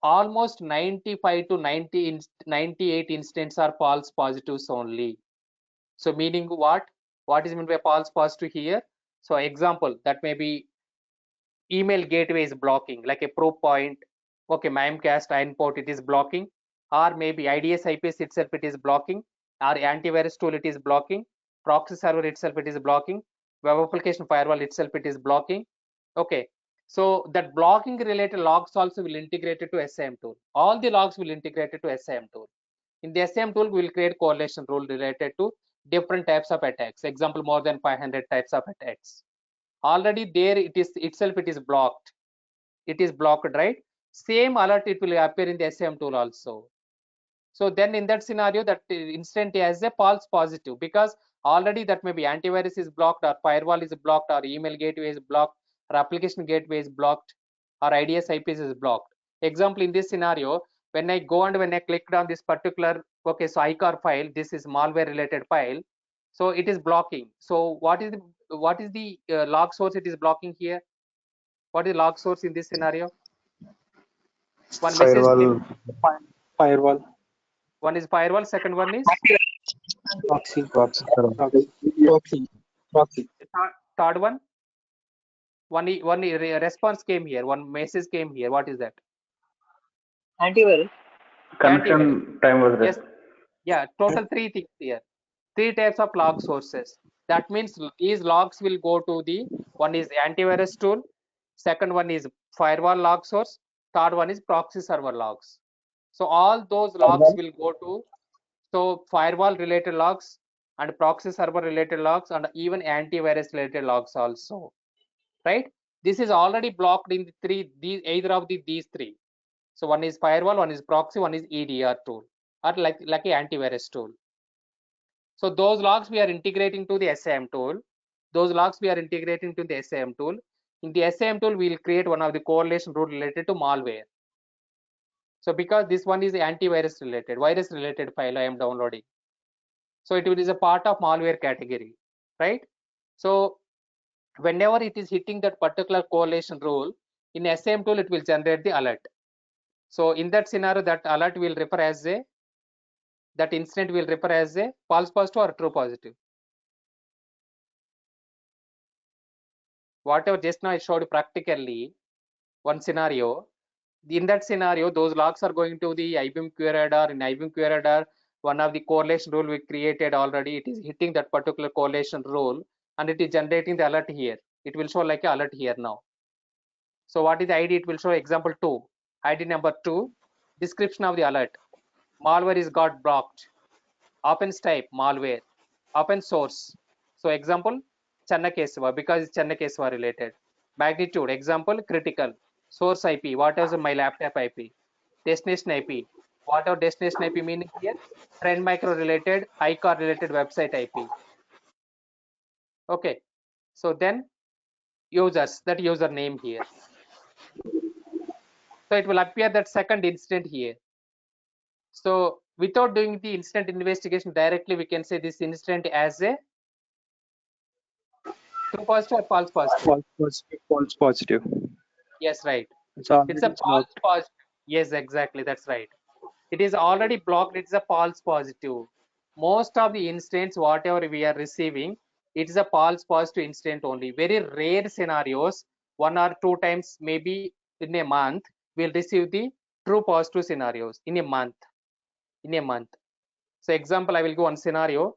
Almost 95 to 98 instances are false positives only. So meaning what? What is meant by false positive here? So example, that may be email gateway is blocking, like a probe point. Okay, Mimecast endpoint it is blocking, or maybe IDS IPS itself it is blocking, or antivirus tool it is blocking, proxy server itself it is blocking, web application firewall itself it is blocking. Okay, so that blocking related logs also will integrate it to SIEM tool. All the logs will integrate it to SIEM tool. In the SIEM tool, we will create correlation rule related to different types of attacks. Example, more than 500 types of attacks. Already there it is itself it is blocked. It is blocked, right? Same alert it will appear in the SIEM tool also. So then in that scenario, that instant has a false positive, because already that may be antivirus is blocked, or firewall is blocked, or email gateway is blocked, or application gateway is blocked, or IDS IPS is blocked. Example, in this scenario, when I go and when I clicked on this particular, okay, so ICAR file, this is malware related file, so it is blocking. So what is the log source it is blocking here? What is log source in this scenario? One message Firewall. Firewall. one is firewall, second one is Proxy. Proxy server. Proxy. third one. One response came here, one message came here. What is that? Antivirus. Connection time was Yes, there. yeah, total 3 things here. 3 types of log sources. That means these logs will go to the, one is antivirus tool, second one is firewall log source, third one is proxy server logs. So all those logs will go to, so firewall related logs and proxy server related logs and even antivirus related logs also, right? This is already blocked in either of these three. So one is firewall, one is proxy, one is EDR tool, or like a antivirus tool. So those logs we are integrating to the SIEM tool. Those logs we are integrating to the SIEM tool. In the SIEM tool, we will create one of the correlation rule related to malware. So because this one is antivirus related, virus related file I am downloading. So it is a part of malware category, right? So whenever it is hitting that particular correlation rule, in SIEM tool, it will generate the alert. So in that scenario, that alert will refer as a, that incident will refer as a false positive or true positive. Whatever just now I showed practically, one scenario, in that scenario, those logs are going to the IBM QRadar. In IBM QRadar, one of the correlation rule we created already, it is hitting that particular correlation rule and it is generating the alert here. It will show like an alert here now. So what is the ID? It will show example 2, ID number 2, description of the alert. Malware is got blocked. Offense type malware. Offense source. So example Channakesava, because it's Channakesava related. Magnitude example critical. Source IP, whatever my laptop IP. Destination IP, whatever destination IP meaning here. Trend micro related, ICAR related website IP. Okay. So then users, that user name here. So it will appear that second incident here. So without doing the incident investigation directly, we can say this incident as a true positive or false positive. False positive. Yes, right. It's already It's a false blocked. positive. Yes, exactly. That's right. It is already blocked. It's a false positive. Most of the incidents, whatever we are receiving, it is a false positive incident only. Very rare scenarios, 1 or 2 times, maybe in a month, we'll receive the true positive scenarios in a month. In a month. So example, I will go one scenario.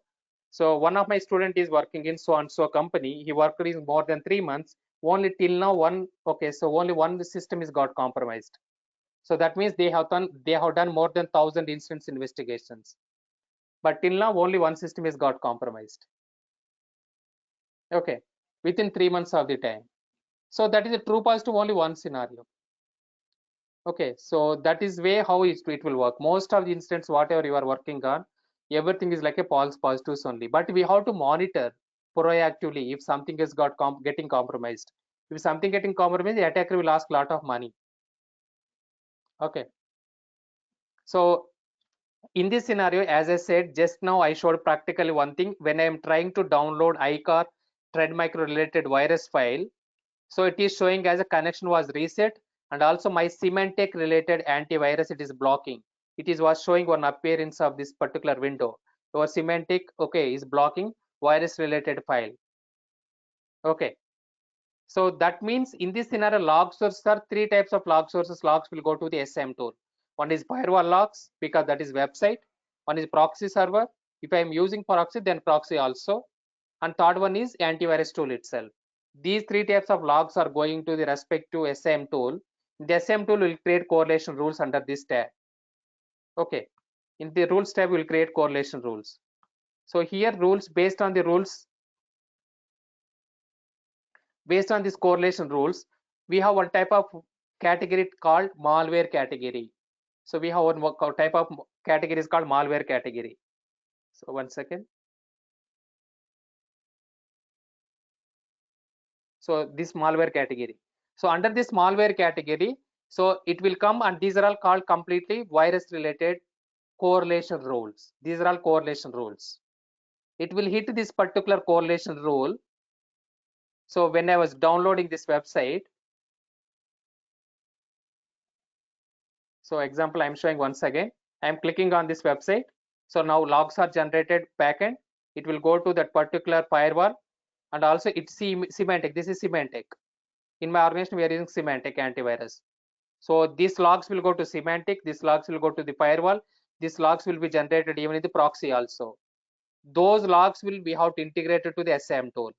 So one of my student is working in so and so company. He worked in more than 3 months. Only till now one, okay, so only one system is got compromised. So that means they have done more than 1,000 incidents investigations. But till now only one system is got compromised. Okay, within 3 months of the time. So that is a true positive only one scenario. Okay, so that is way how it will work. Most of the incidents, whatever you are working on, everything is like a false positives only. But we have to monitor proactively if something is getting compromised. If something getting compromised, the attacker will ask a lot of money. Okay. So in this scenario, as I said just now, I showed practically one thing. When I am trying to download ICAR thread micro related virus file, so it is showing as a connection was reset, and also my Symantec related antivirus, it is blocking. It is was showing one appearance of this particular window. Your Symantec, okay, is blocking virus related file. Okay. So that means in this scenario, log sources are three types of log sources. Logs will go to the SIEM tool. One is firewall logs, because that is website. One is proxy server. If I am using proxy, then proxy also. And third one is antivirus tool itself. These three types of logs are going to the respective SIEM tool. The SIEM tool will create correlation rules under this tab. Okay. In the rules tab, we will create correlation rules. So here rules, based on the rules, based on these correlation rules, we have one type of category called malware category. So we have one type of category is called malware category. So one second. So this malware category. So under this malware category, so it will come, and these are all called completely virus related correlation rules. These are all correlation rules. It will hit this particular correlation rule. So when I was downloading this website, so example I'm showing once again, I'm clicking on this website. So now logs are generated backend. It will go to that particular firewall, and also it's Symantec. This is Symantec. In my organization, we are using Symantec antivirus. So these logs will go to Symantec. These logs will go to the firewall. These logs will be generated even in the proxy also. Those logs will be how to integrate it to the SIEM tool.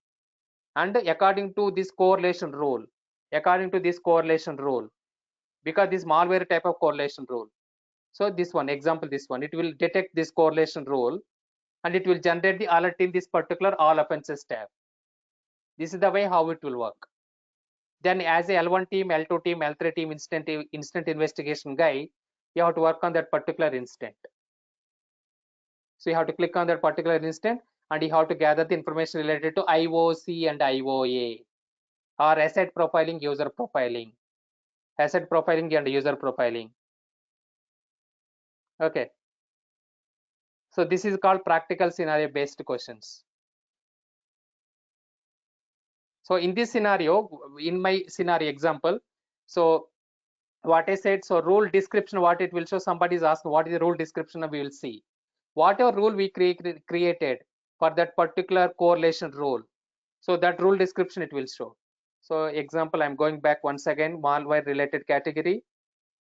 And according to this correlation rule, because this malware type of correlation rule. So this one, example, this one, it will detect this correlation rule, and it will generate the alert in this particular all offenses tab. This is the way how it will work. Then as a L1 team, L2 team, L3 team instant investigation guy, you have to work on that particular instant. So you have to click on that particular instant, and you have to gather the information related to IOC and IOA, or asset profiling, user profiling, asset profiling and user profiling. Okay. So this is called practical scenario based questions. So in this scenario, in my scenario example, so what I said, so rule description, what it will show, somebody is asking what is the rule description, we will see. Whatever rule we created for that particular correlation rule, so that rule description it will show. So example, I'm going back once again, malware related category,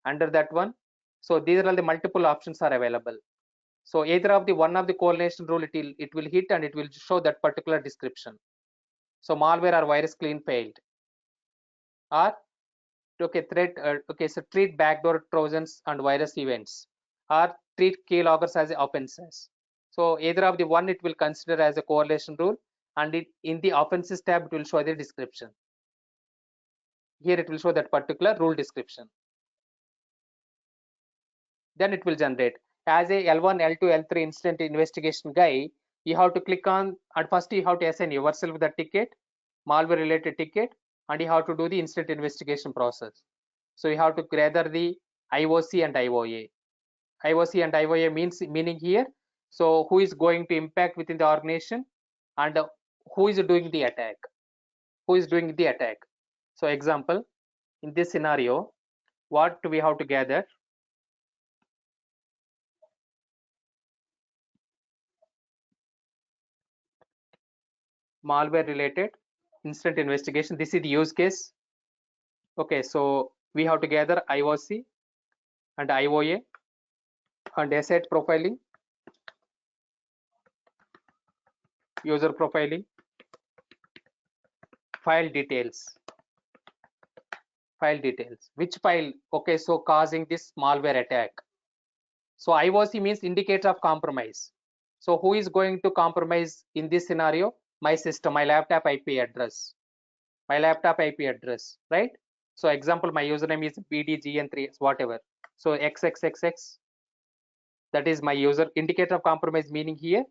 under that one. So these are all the multiple options are available. So either of the one of the correlation rule it will hit, and it will show that particular description. So malware or virus clean failed, or okay, threat, okay, so treat backdoor trojans and virus events, or treat keyloggers as offenses. So either of the one it will consider as a correlation rule, and in the offenses tab it will show the description. Here it will show that particular rule description. Then it will generate as a L1, L2, L3 instant investigation guy. You have to click on, and first you have to assign yourself the ticket, malware related ticket, and you have to do the instant investigation process. So you have to gather the IOC and IOA. IOC and IOA meaning here, so who is going to impact within the organization, and who is doing the attack, So example, in this scenario, what we have to gather, malware related instant investigation, this is the use case. Okay, so we have to gather IOC and IOA and asset profiling, user profiling, file details, which file, okay, so causing this malware attack. So IOC means indicator of compromise. So who is going to compromise in this scenario? My system, my laptop IP address, right? So example, my username is bdgn3, whatever. So xxxx, that is my user indicator of compromise meaning here.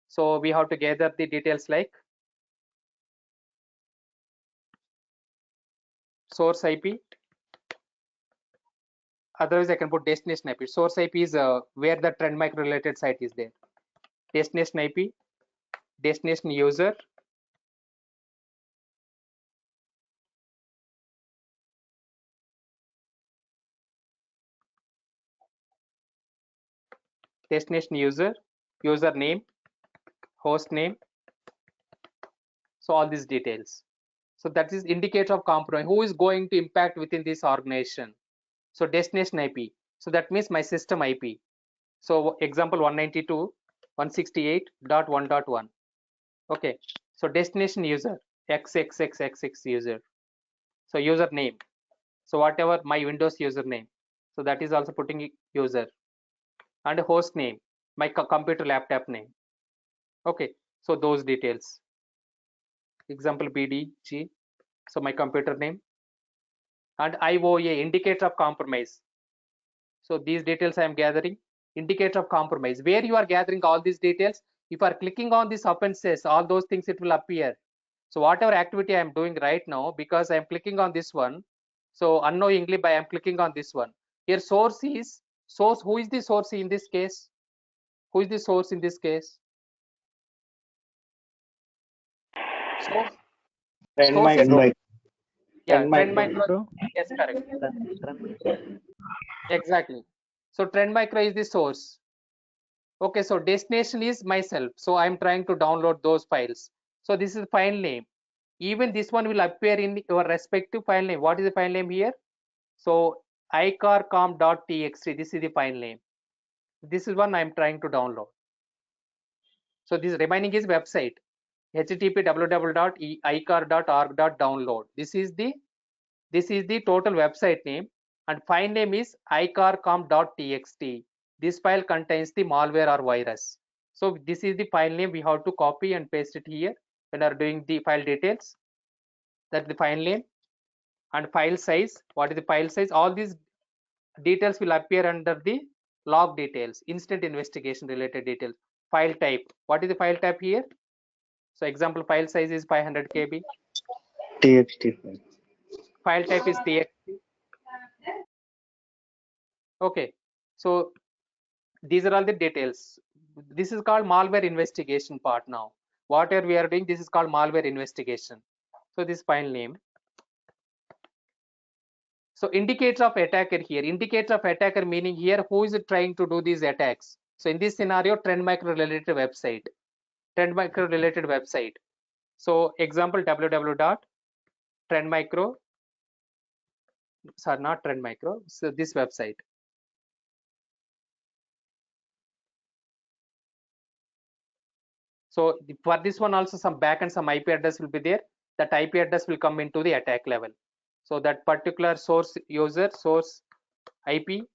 So we have to gather the details like source IP. Otherwise, I can put destination IP. Source IP is where the trend micro related site is there. Destination IP, destination user, destination user, user name, host name. So all these details. So that is indicator of compromise. Who is going to impact within this organization? So destination IP. So that means my system IP. So example 192.168.1.1. Okay. So destination user xxxxx user. So user name. So whatever my Windows username. So that is also putting user. And host name, my computer laptop name. Okay. So those details. Example BDG. So my computer name. And IOA, indicator of compromise. So these details I am gathering. Indicator of compromise. Where you are gathering all these details, if you are clicking on these offenses, all those things, it will appear. So whatever activity I am doing right now, because I am clicking on this one, so unknowingly by I am clicking on this one. Here source is, source, who is the source in this case? Who is the source in this case? Source, Trend source is, micro. yeah, Trend trend micro. micro, yes, correct. Exactly. So trend micro is the source. Okay, so destination is myself. So I'm trying to download those files. So this is file name. Even this one will appear in your respective file name. What is the file name here? So icarcom.txt. This is the file name. This is one I'm trying to download. So this remaining is website. http www.icar.org.download. This is the total website name, and file name is icarcom.txt. This file contains the malware or virus. So this is the file name. We have to copy and paste it here when are doing the file details. That's the file name. And file size. What is the file size? All these details will appear under the log details, instant investigation related details. File type. What is the file type here? So example file size is 500 KB. TXT file. File type is TXT. Okay. So these are all the details. This is called malware investigation part now. Whatever we are doing, this is called malware investigation. So this file name. So indicator of attacker here. Indicator of attacker meaning here who is trying to do these attacks. So in this scenario, trend micro related website. Trend micro related website. So example www.trendmicro. Sorry, not trend micro. So this website. So for this one also some back and some IP address will be there. That IP address will come into the attack level. So that particular source user, source IP,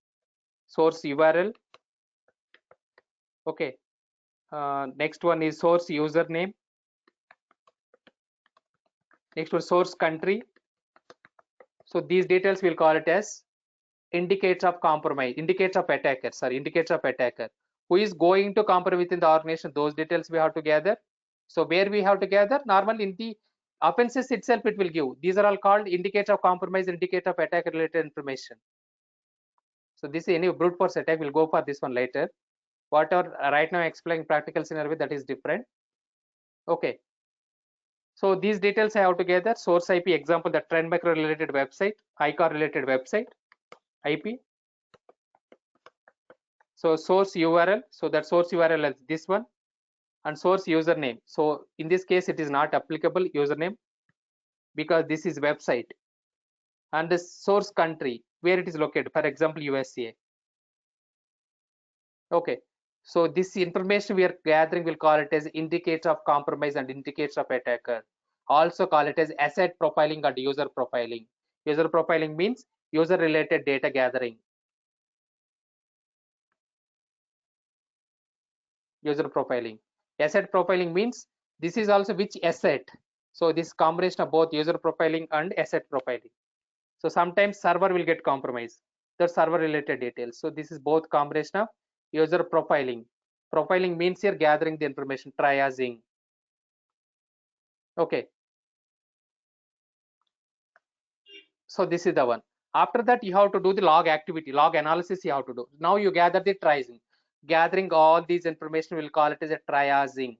source URL. Okay. Next one is source username. Next one source country. So these details we'll call it as indicator of compromise, indicator of attacker. Sorry, indicator of attacker. Who is going to compromise within the organization? Those details we have to gather. So where we have to gather? Normally in the offenses itself it will give. These are all called indicator of compromise, indicator of attack related information. So this is any brute force attack. We'll go for this one later. Whatever right now explaining practical scenario, that is different. Okay. So these details I have together. Source IP example, the trend micro related website, ICAR related website, IP. So source URL. So that source URL is this one, and source username. So in this case it is not applicable username because this is website. And the source country where it is located, for example USA. Okay, so this information we are gathering, we'll call it as indicator of compromise and indicator of attacker. Also call it as asset profiling and user profiling. User profiling means user related data gathering. User profiling. Asset profiling means this is also which asset. So this combination of both user profiling and asset profiling. So sometimes server will get compromised. The server related details. So this is both combination of user profiling. Profiling means you're gathering the information, triaging. Okay. So this is the one. After that, you have to do the log activity, log analysis you have to do. Now you gather the triaging. Gathering all these information, we'll call it as a triaging.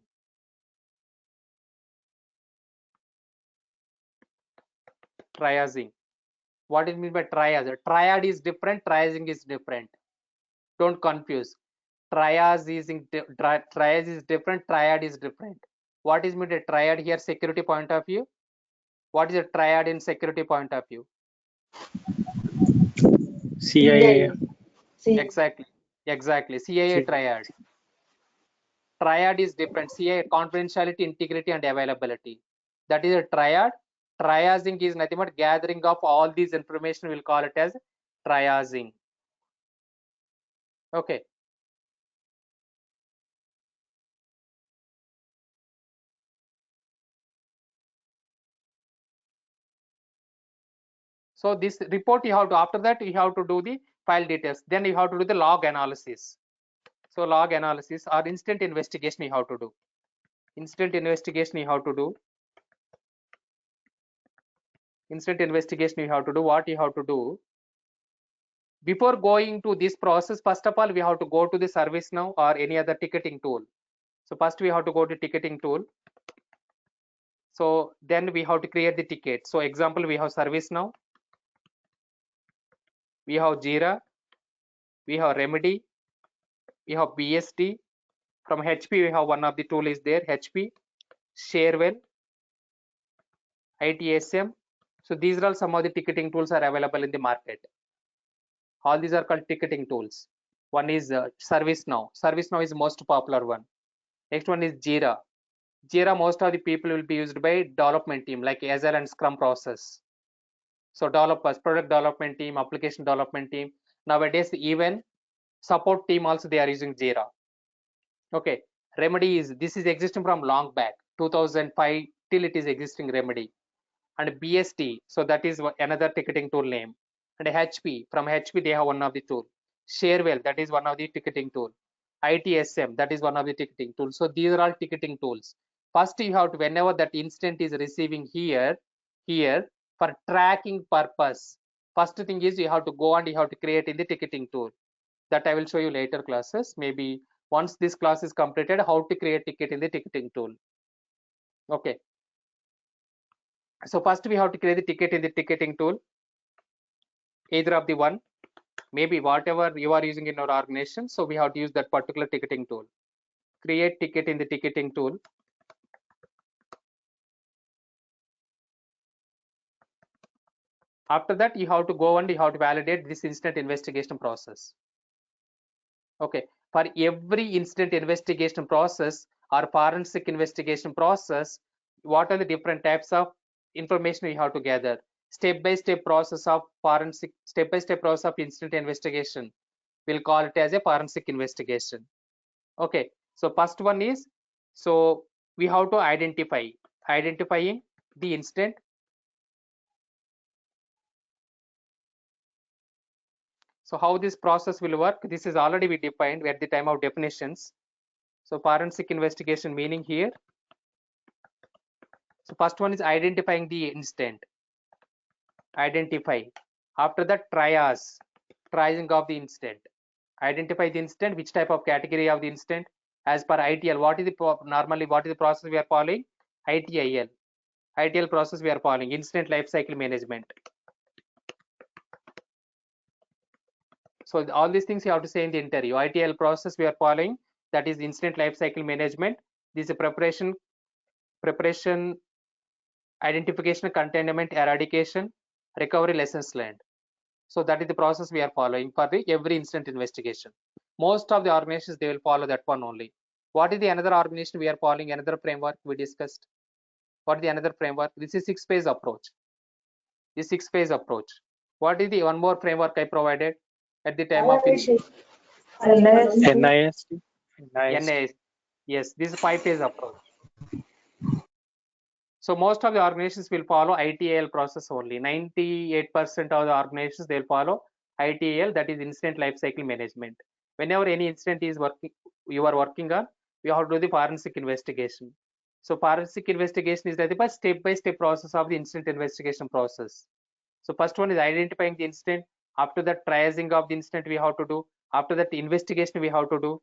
Triaging. What it means by triad? Triad is different, triaging is different. Don't confuse. Triad is different, triad is different. What is meant a triad here, security point of view? What is a triad in security point of view? CIA. Exactly. CIA triad. Triad is different. CIA, confidentiality, integrity, and availability. That is a triad. Triaging is nothing but gathering of all these information. We'll call it as triaging. Okay. So this report you have to, after that you have to do the file details. Then you have to do the log analysis. So log analysis or instant investigation you have to do. Instant investigation you have to do. Instant investigation you have to do. What you have to do? Before going to this process, first of all, we have to go to the ServiceNow or any other ticketing tool. So first we have to go to ticketing tool. So then we have to create the ticket. So example, we have ServiceNow, we have Jira, we have Remedy, we have BST. From HP, we have one of the tool is there, HP, Sharewell, ITSM. So these are all some of the ticketing tools are available in the market. All these are called ticketing tools. One is ServiceNow. ServiceNow is most popular one. Next one is Jira. Jira, most of the people will be used by development team like Agile and Scrum process. So developers, product development team, application development team. Nowadays, even support team also they are using Jira. Okay, Remedy is, this is existing from long back, 2005 till it is existing Remedy. And BST, so that is another ticketing tool name. And HP, from HP they have one of the tool. Sharewell, that is one of the ticketing tool. ITSM, that is one of the ticketing tools. So these are all ticketing tools. First you have to, whenever that instant is receiving here, for tracking purpose, first thing is you have to go and you have to create in the ticketing tool. That I will show you later classes. Maybe once this class is completed, how to create ticket in the ticketing tool. Okay. So first we have to create the ticket in the ticketing tool. Either of the one, maybe whatever you are using in your organization. So we have to use that particular ticketing tool. Create ticket in the ticketing tool. After that, you have to go and you have to validate this instant investigation process. Okay, for every instant investigation process or forensic investigation process, what are the different types of information you have to gather? Step-by-step process of forensic, step-by-step process of instant investigation. We'll call it as a forensic investigation. Okay, so first one is, so we have to identifying the instant. So how this process will work, this is already we defined at the time of definitions. So forensic investigation meaning here. So first one is identifying the instant. Identify. After that, triaging of the instant. Identify the instant, which type of category of the instant. As per ITL, what is the normally what is the process we are following? ITIL. ITL process we are following, instant lifecycle management. So all these things you have to say in the interview. ITL process we are following, that is instant lifecycle management. This is preparation, identification, containment, eradication, recovery, lessons learned. So that is the process we are following for the every instant investigation. Most of the organizations, they will follow that one only. What is the another organization we are following? Another framework we discussed. What is the another framework? This is 6-phase approach. This 6-phase approach. What is the one more framework I provided at the time of NIST. NIST. Yes, this is 5-phase approach. So most of the organizations will follow ITIL process only. 98% of the organizations, they will follow ITIL, that is instant lifecycle management. Whenever any incident is working, you are working on, you have to do the forensic investigation. So forensic investigation is the step-by-step process of the instant investigation process. So first one is identifying the incident. After that, triaging of the incident we have to do. After that, investigation we have to do.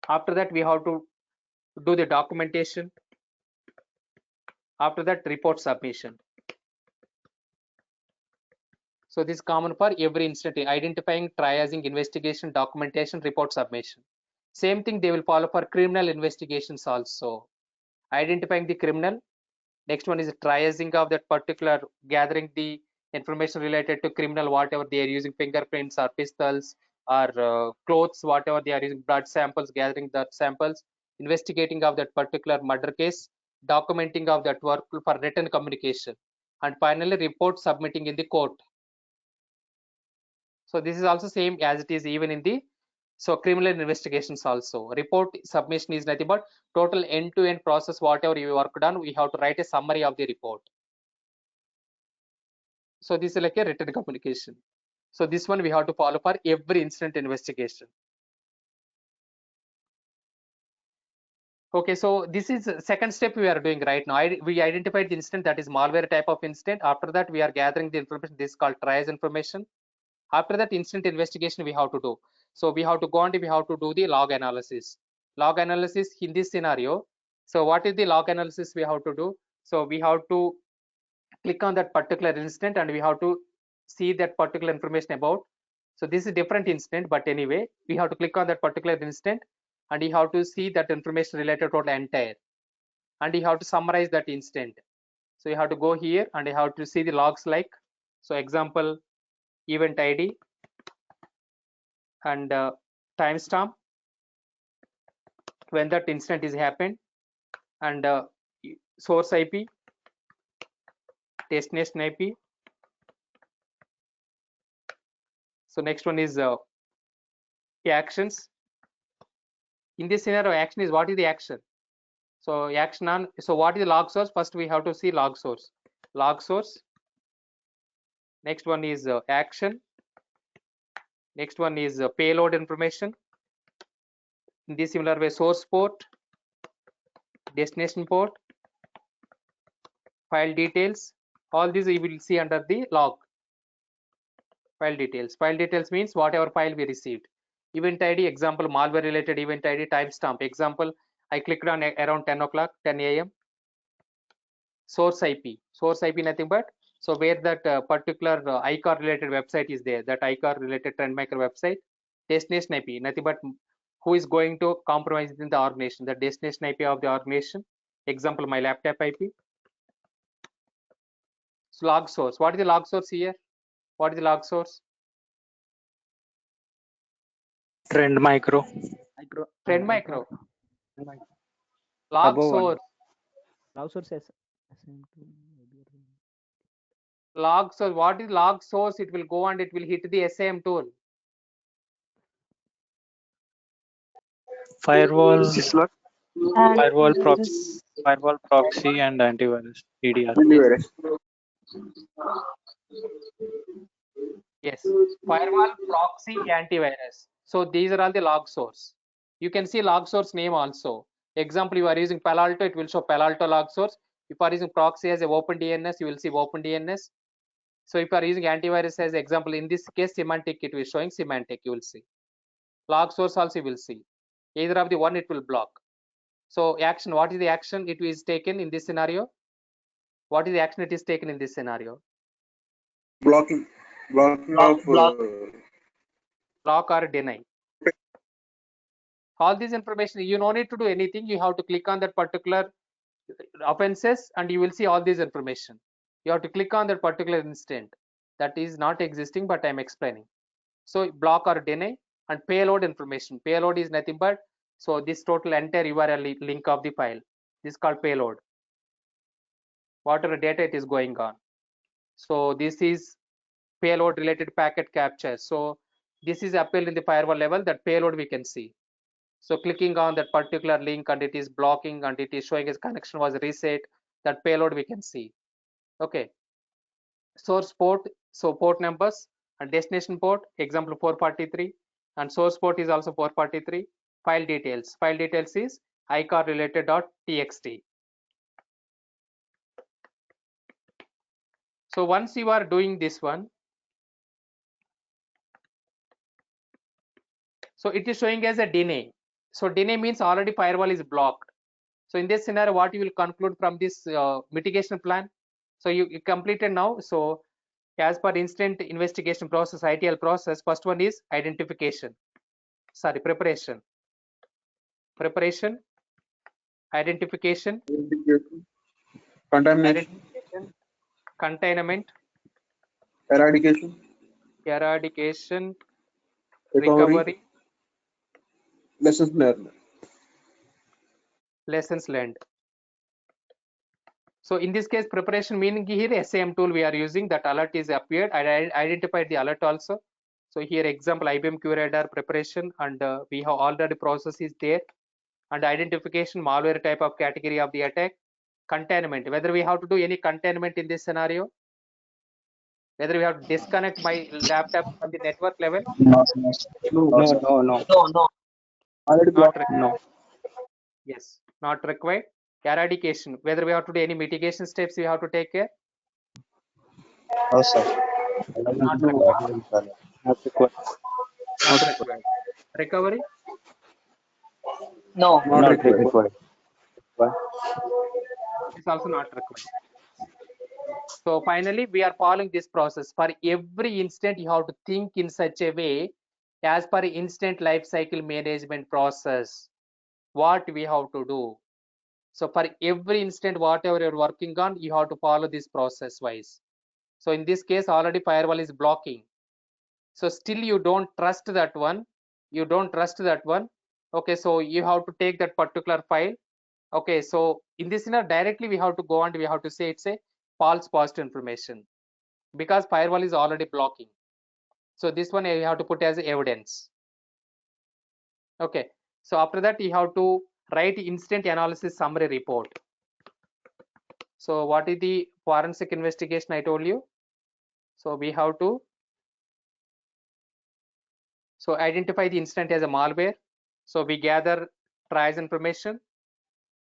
After that, we have to do the documentation. After that, report submission. So this is common for every incident: identifying, triaging, investigation, documentation, report submission. Same thing they will follow for criminal investigations also. Identifying the criminal. Next one is triaging of that particular, gathering the information related to criminal, whatever they are using, fingerprints or pistols or clothes, whatever they are using, blood samples, gathering that samples, investigating of that particular murder case, documenting of that work for written communication, and finally report submitting in the court. So this is also same as it is even in the criminal investigations also. Report submission is nothing but total end-to-end process, whatever you worked on, we have to write a summary of the report. So this is like a written communication. So this one we have to follow for every incident investigation. Okay, so this is second step we are doing right now. We identified the incident, that is malware type of incident. After that, we are gathering the information. This is called triage information. After that, incident investigation we have to do. So we have to go and we have to do the log analysis. Log analysis in this scenario. So what is the log analysis we have to do? So we have to click on that particular incident and we have to see that particular information about. So this is different incident, but anyway, we have to click on that particular incident and you have to see that information related to the entire, and you have to summarize that incident. So you have to go here and you have to see the logs like, so example, event ID and timestamp when that incident is happened, and source IP, destination IP. So next one is actions. In this scenario, action is, what is the action? So action on, so what is the log source? First we have to see log source. Log source. Next one is action. Next one is payload information. In this similar way, source port, destination port, file details. All these you will see under the log. File details. File details means whatever file we received. Event ID, example, malware related event ID, timestamp. Example, I clicked on around 10 o'clock, 10 a.m. Source IP. Source IP nothing but, so where that particular ICAR related website is there, that ICAR related trend maker website. Destination IP, nothing but who is going to compromise in the organization, the destination IP of the organization. Example, my laptop IP. So log source. What is the log source here? What is the log source? Trend micro. Trend micro. Log source. Log source Log source. What is log source? It will go and it will hit the SIEM tool. Firewall, syslog, firewall proxy and antivirus, EDR. Yes, firewall, proxy, antivirus. So these are all the log source. You can see log source name also. Example, you are using Palo Alto, it will show Palo Alto log source. If you are using proxy as a OpenDNS, you will see OpenDNS. So if you are using antivirus as example, in this case Symantec, it will showing Symantec, you will see. Log source also you will see. Either of the one it will block. So action, what is the action it is taken in this scenario? What is the action it is taken in this scenario? blocking of Block or deny. All this information, you no need to do anything. You have to click on that particular offenses and you will see all this information. You have to click on that particular incident that is not existing, but I'm explaining. So block or deny, and payload information. Payload is nothing but, so this total entire URL link of the file. This is called payload. Whatever data it is going on. So this is payload related packet capture. So this is appealed in the firewall level, that payload we can see. So clicking on that particular link and it is blocking and it is showing its connection was reset, that payload we can see. Okay. Source port, so port numbers, and destination port, example 443, and source port is also 443. File details. File details is icar related.txt. So once you are doing this one, so it is showing as a deny. So deny means already firewall is blocked. So in this scenario, what you will conclude from this mitigation plan? So you completed now. So as per incident investigation process, ITL process, first one is identification. Sorry, preparation, identification, contamination, identification, containment, eradication, eradication, recovery, recovery, lessons learned. lessons learned. So in this case, preparation meaning here SIEM tool we are using, that alert is appeared. I identified the alert also. So here example IBM QRadar preparation, and we have already process is there, and identification malware type of category of the attack, containment, whether we have to do any containment in this scenario, whether we have to disconnect my laptop from the network level, No, No, sir. no, no, No, no. Already not blocked. required. no. Yes, not required. Eradication, whether we have to do any mitigation steps we have to take care, No, sir. not No, required. not required. Not required. Recovery No. Not Not required. required. Why? is also not required. So finally, we are following this process. For every instant, you have to think in such a way as per instant life cycle management process, what we have to do. So for every instant, whatever you're working on, you have to follow this process wise. So in this case, already firewall is blocking. So still you don't trust that one. You don't trust that one. Okay, so you have to take that particular file. Okay, so in this scenario, directly we have to go and we have to say it's a false positive information, because firewall is already blocking. So this one you have to put as evidence. Okay, so after that you have to write instant analysis summary report. So what is the forensic investigation I told you? So we have to identify the incident as a malware. So we gather trace information.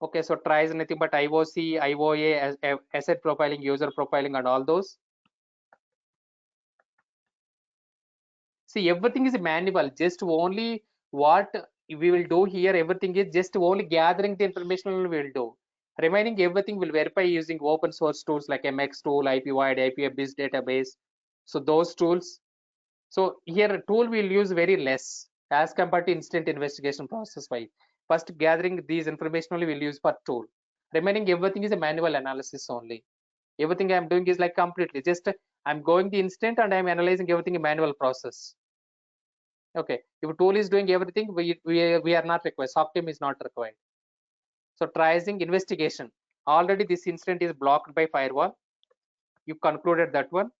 Okay, so trace nothing but IOC, IOA, asset profiling, user profiling, and all those. See, everything is manual. Just only what we will do here, everything is just only gathering the information we will do. Remaining everything will verify using open source tools like MX tool, IP-wide, IPFBIS database. So those tools. So here a tool will use very less as compared to instant investigation process wise. First gathering these information only will use for tool. Remaining everything is a manual analysis only. Everything I'm doing is like completely just I'm going the instant and I'm analyzing everything in manual process. Okay, if a tool is doing everything, we are not required. SOC team is not required. So tracing investigation. Already this incident is blocked by firewall. You concluded that one.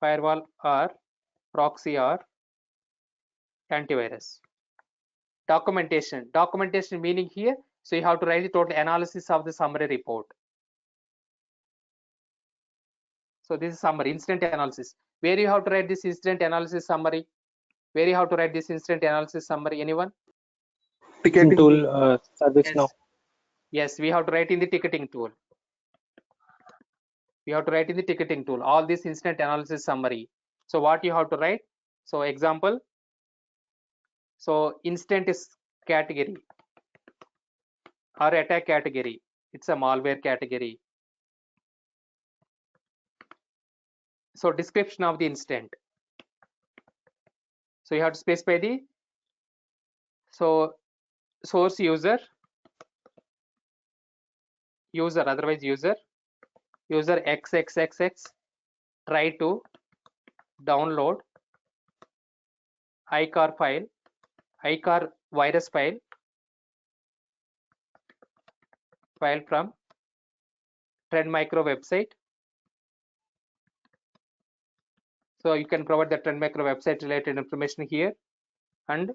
Firewall or proxy or antivirus. Documentation. Documentation meaning here, so you have to write the total analysis of the summary report. So this is summary, incident analysis. Where you have to write this incident analysis summary? Where you have to write this incident analysis summary? Anyone? Ticketing Tool, service now. Yes, we have to write in the ticketing tool. We have to write in the ticketing tool all this incident analysis summary. So what you have to write? So example. So incident is category or attack category. It's a malware category. So description of the incident. So you have to specify the source user, otherwise user XXXX try to download icar file, icar virus file from Trend Micro website. So you can provide the Trend Micro website related information here, and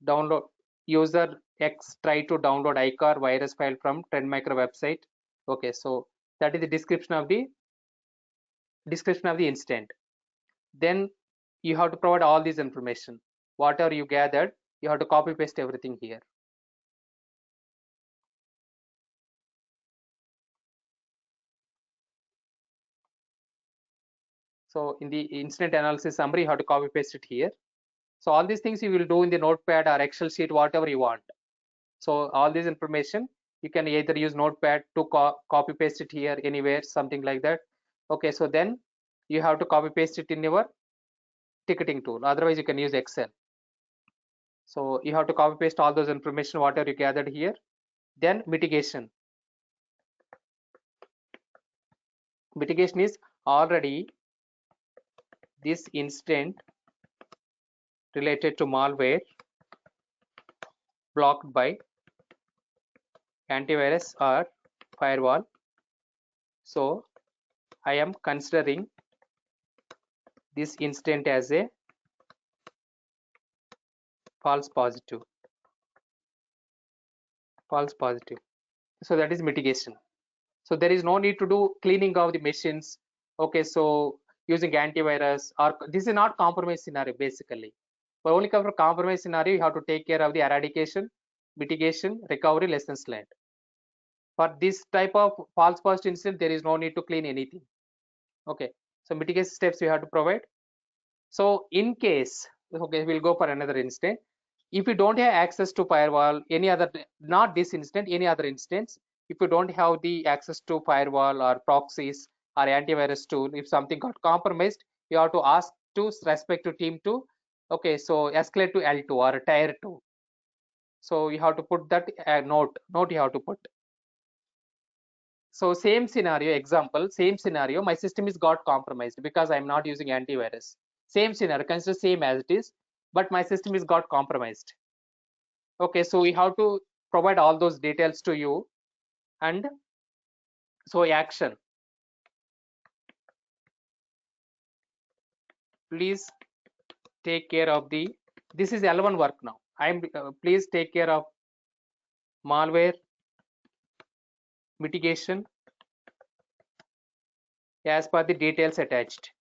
download user X try to download icar virus file from Trend Micro website. Okay, so that is the description of the incident. Then you have to provide all this information. Whatever you gathered, you have to copy paste everything here. So in the incident analysis summary, you have to copy paste it here. So all these things you will do in the notepad or Excel sheet, whatever you want. So all this information you can either use notepad to copy paste it here anywhere, something like that. Okay, so then you have to copy paste it in your ticketing tool. Otherwise you can use Excel. So you have to copy paste all those information whatever you gathered here. Then mitigation. Mitigation is already this incident related to malware blocked by antivirus or firewall. So I am considering this incident as a false positive. False positive. So that is mitigation. So there is no need to do cleaning of the machines. Okay, so using antivirus, or this is not compromise scenario basically. For only cover compromise scenario, you have to take care of the eradication, mitigation, recovery, lessons learned. For this type of false positive incident, there is no need to clean anything. Okay, so mitigation steps you have to provide. So in case, okay, we'll go for another instance. If you don't have access to firewall, any other, not this instance, any other instance, if you don't have the access to firewall or proxies or antivirus tool, if something got compromised, you have to ask to respective team to, okay, so escalate to L2 or tier 2. So you have to put that note you have to put. So same scenario, example, same scenario, my system is got compromised because I'm not using antivirus. Same scenario, consider same as it is, but my system is got compromised. Okay, so we have to provide all those details to you. And so action, please take care of the, this is L1 work now. I'm please take care of malware mitigation as per the details attached.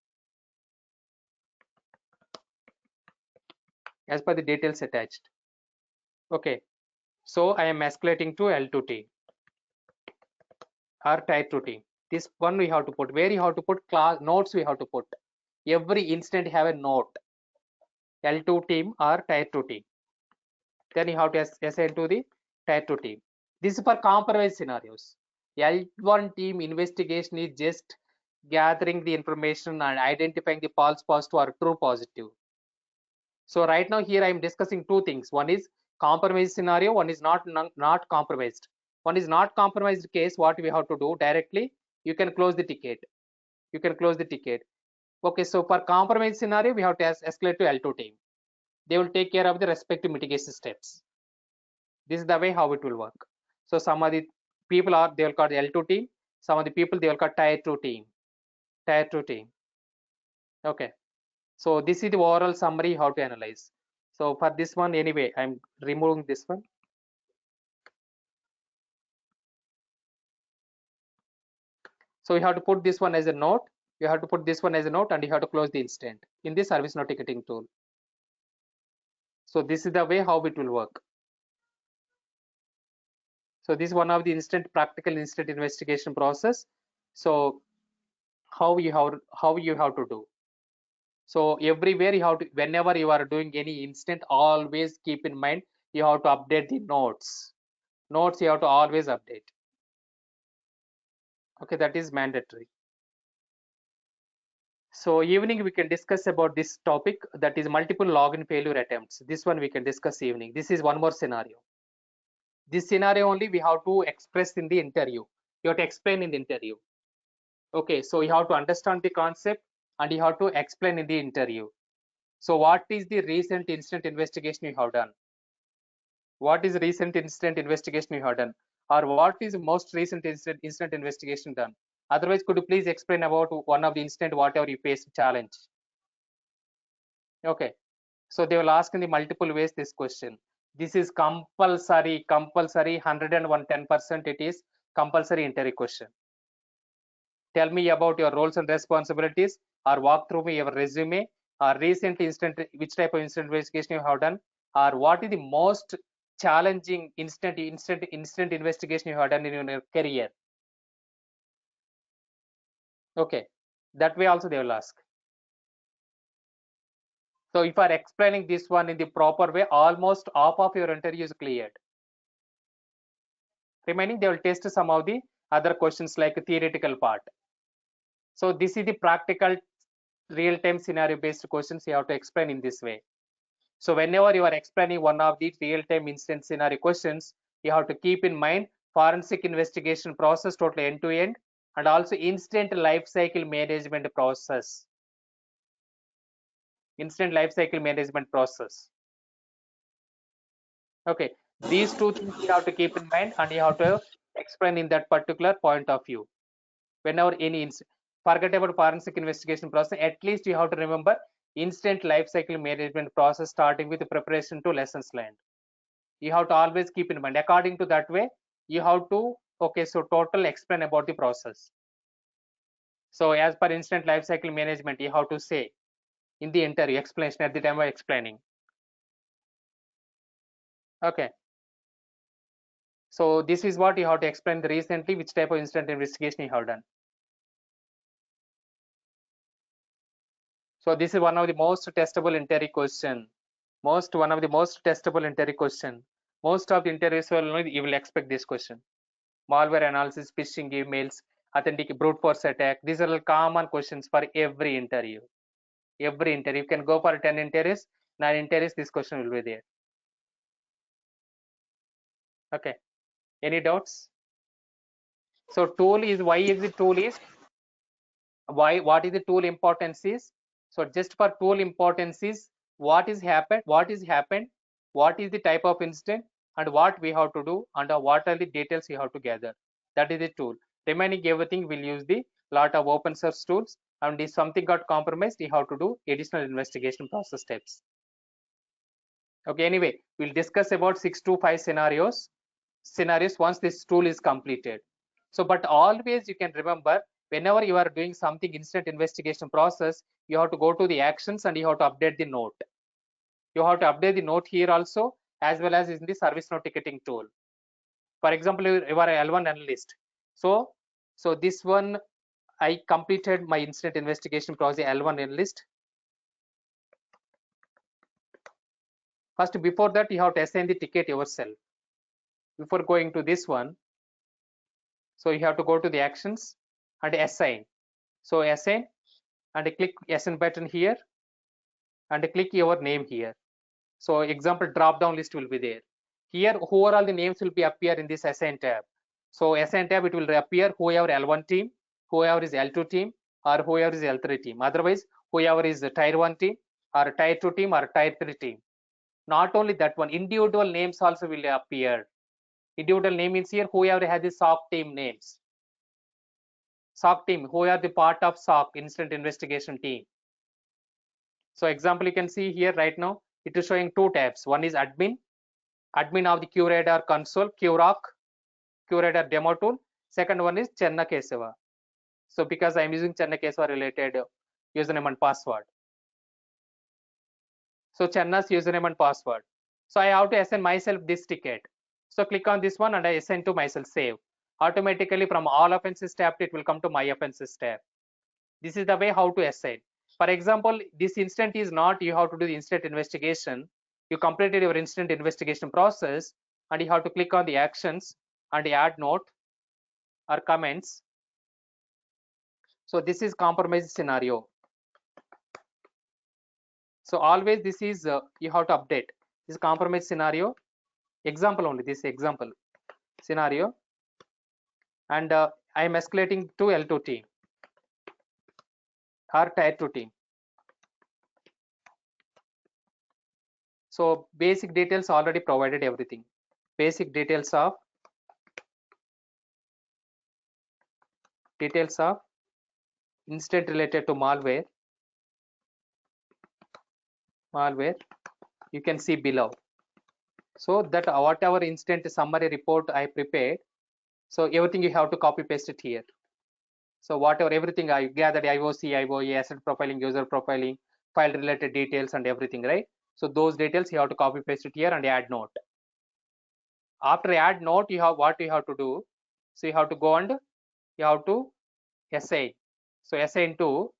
As per the details attached. Okay, so I am escalating to L2 team or tier 2 team. This one we have to put, where you have to put class notes, we have to put every incident have a note, L2 team or tier 2 team. Then you have to assign to the tier 2 team. This is for compromise scenarios. L1 team investigation is just gathering the information and identifying the false positive or true positive. So right now here I am discussing two things. One is compromised scenario, one is not compromised. One is not compromised case, what we have to do directly, you can close the ticket. You can close the ticket. Okay, so for compromised scenario, we have to escalate to L2 team. They will take care of the respective mitigation steps. This is the way how it will work. So some of the people are, they will call the L2 team. Some of the people they will call tier 2 team. Tier 2 team. Okay. So this is the overall summary how to analyze. So for this one anyway, I'm removing this one. So you have to put this one as a note. You have to put this one as a note and you have to close the incident in the service note ticketing tool. So this is the way how it will work. So this is one of the practical incident investigation process. So how you have to do. So everywhere you have to, whenever you are doing any incident, always keep in mind you have to update the notes. Notes you have to always update. Okay, that is mandatory. So evening we can discuss about this topic, that is multiple login failure attempts. This one we can discuss evening. This is one more scenario. This scenario only we have to express in the interview. You have to explain in the interview. Okay, so you have to understand the concept and you have to explain in the interview. So what is the recent incident investigation you have done? What is recent incident investigation you have done? Or what is most recent incident investigation done? Otherwise, could you please explain about one of the incident, whatever you faced challenge? Okay, so they will ask in the multiple ways this question. This is compulsory 110%. It is compulsory interview question. Tell me about your roles and responsibilities, or walk through me your resume, or recent incident, which type of incident investigation you have done, or what is the most challenging incident investigation you have done in your career. Okay, that way also they will ask. So if you are explaining this one in the proper way, almost half of your interview is cleared. Remaining, they will test some of the other questions like theoretical part. So this is the practical real-time scenario based questions you have to explain in this way. So whenever you are explaining one of the real-time instance scenario questions, you have to keep in mind forensic investigation process totally end to end, and also instant life cycle management process. Instant life cycle management process. Okay, these two things you have to keep in mind, and you have to explain in that particular point of view. Whenever any forget about forensic investigation process, at least you have to remember instant life cycle management process starting with preparation to lessons learned. You have to always keep in mind. According to that way, you have to, okay, so total explain about the process. So as per instant life cycle management, you have to say in the interview explanation at the time of explaining. Okay. So this is what you have to explain recently, which type of instant investigation you have done. So this is one of the most testable interview question. One of the most testable interview question. Most of the interviews you will expect this question. Malware analysis, phishing emails, authentic brute force attack. These are all common questions for every interview. Every interview. You can go for 10 interviews, 9 interviews, this question will be there. Okay. Any doubts? So tool is, why is the tool is, what is the tool importance is? So just for tool importance is, what is happened, what is the type of incident, and what we have to do, and what are the details you have to gather. That is the tool. Remaining everything will use the lot of open source tools, and if something got compromised, you have to do additional investigation process steps. Okay, anyway, we'll discuss about 6 to 5 scenarios once this tool is completed. So but always you can remember, whenever you are doing something instant investigation process, you have to go to the actions and you have to update the note. You have to update the note here also, as well as in the service note ticketing tool. For example, you are a L1 analyst. So this one, I completed my instant investigation process L1 analyst. First, before that, you have to assign the ticket yourself. Before going to this one, so you have to go to the actions and assign. So assign and click assign button here and click your name here. So example drop down list will be there. Here overall the names will be appear in this assign tab. So assign tab, it will appear whoever L1 team, whoever is L2 team, or whoever is L3 team. Otherwise whoever is the tier 1 team or tier 2 team or tier 3 team. Not only that one, individual names also will appear. Individual name means here whoever has the SOC team names. SOC team, who are the part of SOC, instant investigation team. So example, you can see here right now, it is showing 2 tabs. One is admin of the QRadar console, QRadar demo tool. Second one is Chenna Kesava. So because I am using Chenna Kesava related username and password. So Chenna's username and password. So I have to assign myself this ticket. So click on this one and I assign to myself, save. Automatically from all offenses tab, it will come to my offenses tab. This is the way how to assign. For example, this instant is not, you have to do the instant investigation. You completed your instant investigation process and you have to click on the actions and add note or comments. So this is compromise scenario. So always this is you have to update this compromise scenario. Example only, this example scenario, and I am escalating to L2 team or tier 2 team. So basic details already provided everything. Basic details of incident related to malware. You can see below. So that whatever incident summary report I prepared, so everything you have to copy paste it here. So whatever everything I gathered, IOC, IOE, asset profiling, user profiling, file related details and everything, right? So those details you have to copy paste it here and add note. After add note, you have what you have to do. So you have to go and you have to assign. So assign to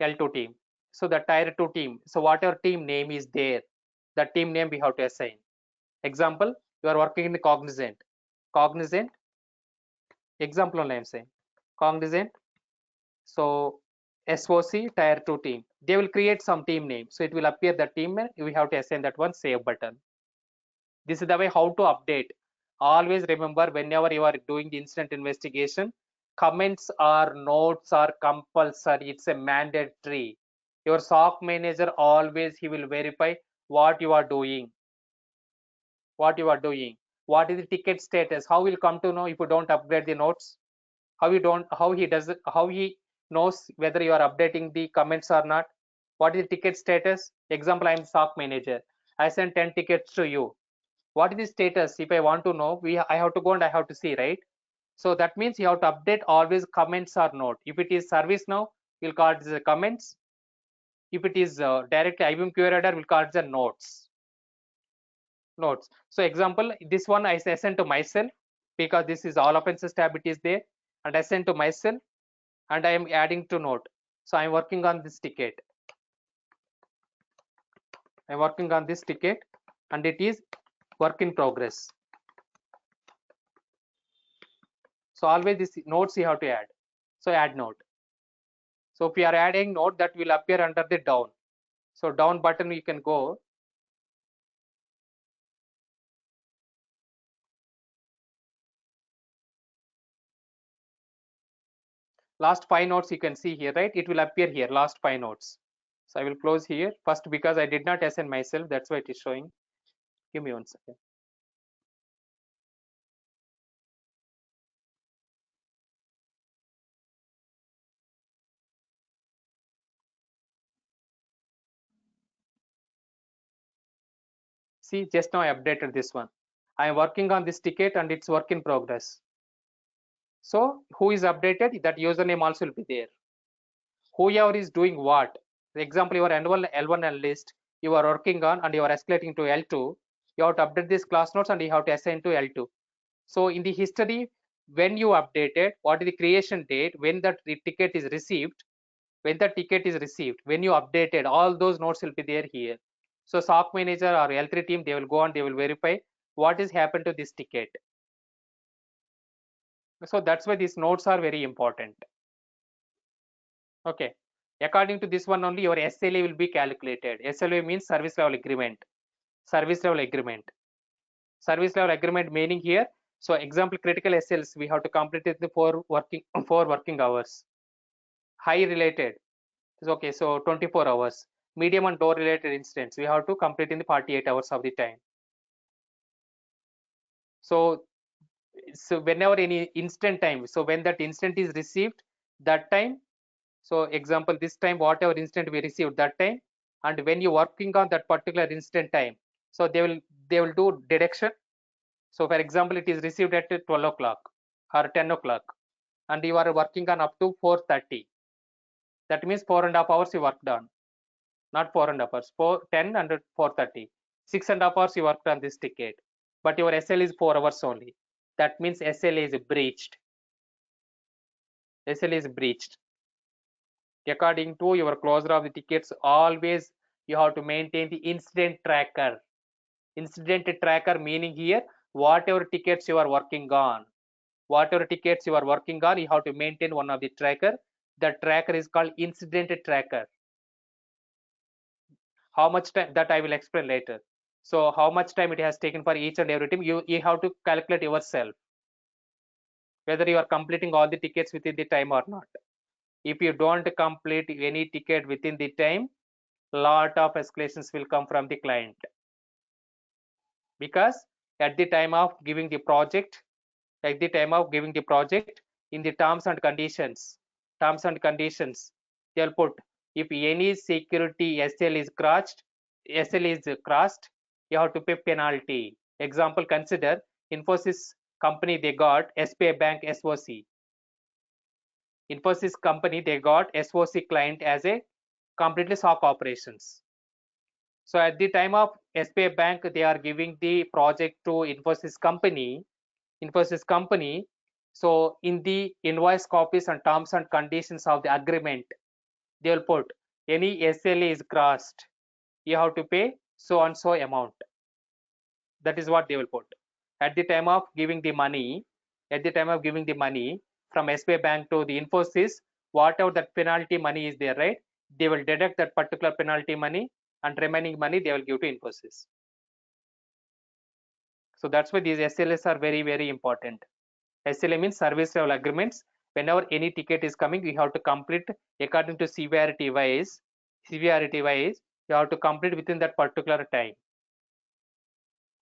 L2 team. So the tier 2 team. So whatever team name is there, the team name we have to assign. Example, you are working in the Cognizant. Cognizant, example only I am saying. Cognizant. So SOC tier 2 team. They will create some team name. So it will appear the team name. We have to assign that one save button. This is the way how to update. Always remember, whenever you are doing the incident investigation, comments or notes are compulsory. It's a mandatory. Your SOC manager always he will verify what you are doing. What you are doing. What is the ticket status? How will come to know if you don't upgrade the notes? How he knows whether you are updating the comments or not? What is the ticket status? Example, I am SOC manager. I sent 10 tickets to you. What is the status? If I want to know, I have to go and I have to see, right? So that means you have to update always comments or note. If it is service now, we'll call it the comments. If it is directly IBM QRadar, we'll call it the notes. Notes. So example, this one I sent to myself because this is all offenses tab it is there, and I sent to myself, and I am adding to note. So I'm working on this ticket. I'm working on this ticket, and it is work in progress. So always this notes you have to add. So add note. So if you are adding note, that will appear under the down. So down button you can go. Last 5 notes you can see here, right? It will appear here, last 5 notes. So I will close here first because I did not assign myself. That's why it is showing. Give me 1 second. See, just now I updated this one. I am working on this ticket and it's work in progress. So who is updated? That username also will be there. Whoever is doing what? For example, your L1 analyst you are working on and you are escalating to L2. You have to update this class notes and you have to assign to L2. So in the history, when you updated, what is the creation date, when that ticket is received, when the ticket is received, when you updated, all those notes will be there here. So SOC manager or L3 team, they will go and they will verify what is happened to this ticket. So that's why these notes are very important. Okay. According to this one only, your SLA will be calculated. SLA means service level agreement. Service level agreement. Service level agreement meaning here. So example, critical SLs we have to complete it the 4 working hours. High related is okay, so 24 hours. Medium and low related incidents we have to complete in the 48 hours of the time. So whenever any instant time, so when that instant is received, that time, so example this time whatever instant we received that time, and when you're working on that particular instant time, so they will do deduction. So for example, it is received at 12 o'clock or 10 o'clock, and you are working on up to 4:30. That means 4.5 hours you worked on, not 4.5 hours, 10 and 4:30. 6.5 hours you worked on this ticket, but your SL is 4 hours only. That means SL is breached. SL is breached. According to your closure of the tickets, always you have to maintain the incident tracker. Incident tracker meaning here, whatever tickets you are working on, you have to maintain one of the tracker. The tracker is called incident tracker. How much time, that I will explain later. So how much time it has taken for each and every team, you have to calculate yourself whether you are completing all the tickets within the time or not. If you don't complete any ticket within the time, lot of escalations will come from the client, because at the time of giving the project, in the terms and conditions, they'll put, if any security SL is crossed, you have to pay penalty. Example, consider Infosys company, they got SBI Bank SOC. Infosys company, they got SOC client as a completely SOC operations. So at the time of SBI Bank, they are giving the project to Infosys company. So in the invoice copies and terms and conditions of the agreement, they will put, any SLA is crossed, you have to pay so and so amount. That is what they will put. At the time of giving the money, from SBI Bank to the Infosys, whatever that penalty money is there, right? They will deduct that particular penalty money, and remaining money they will give to Infosys. So that's why these SLAs are very, very important. SLA means service level agreements. Whenever any ticket is coming, you have to complete according to severity wise. You have to complete within that particular time.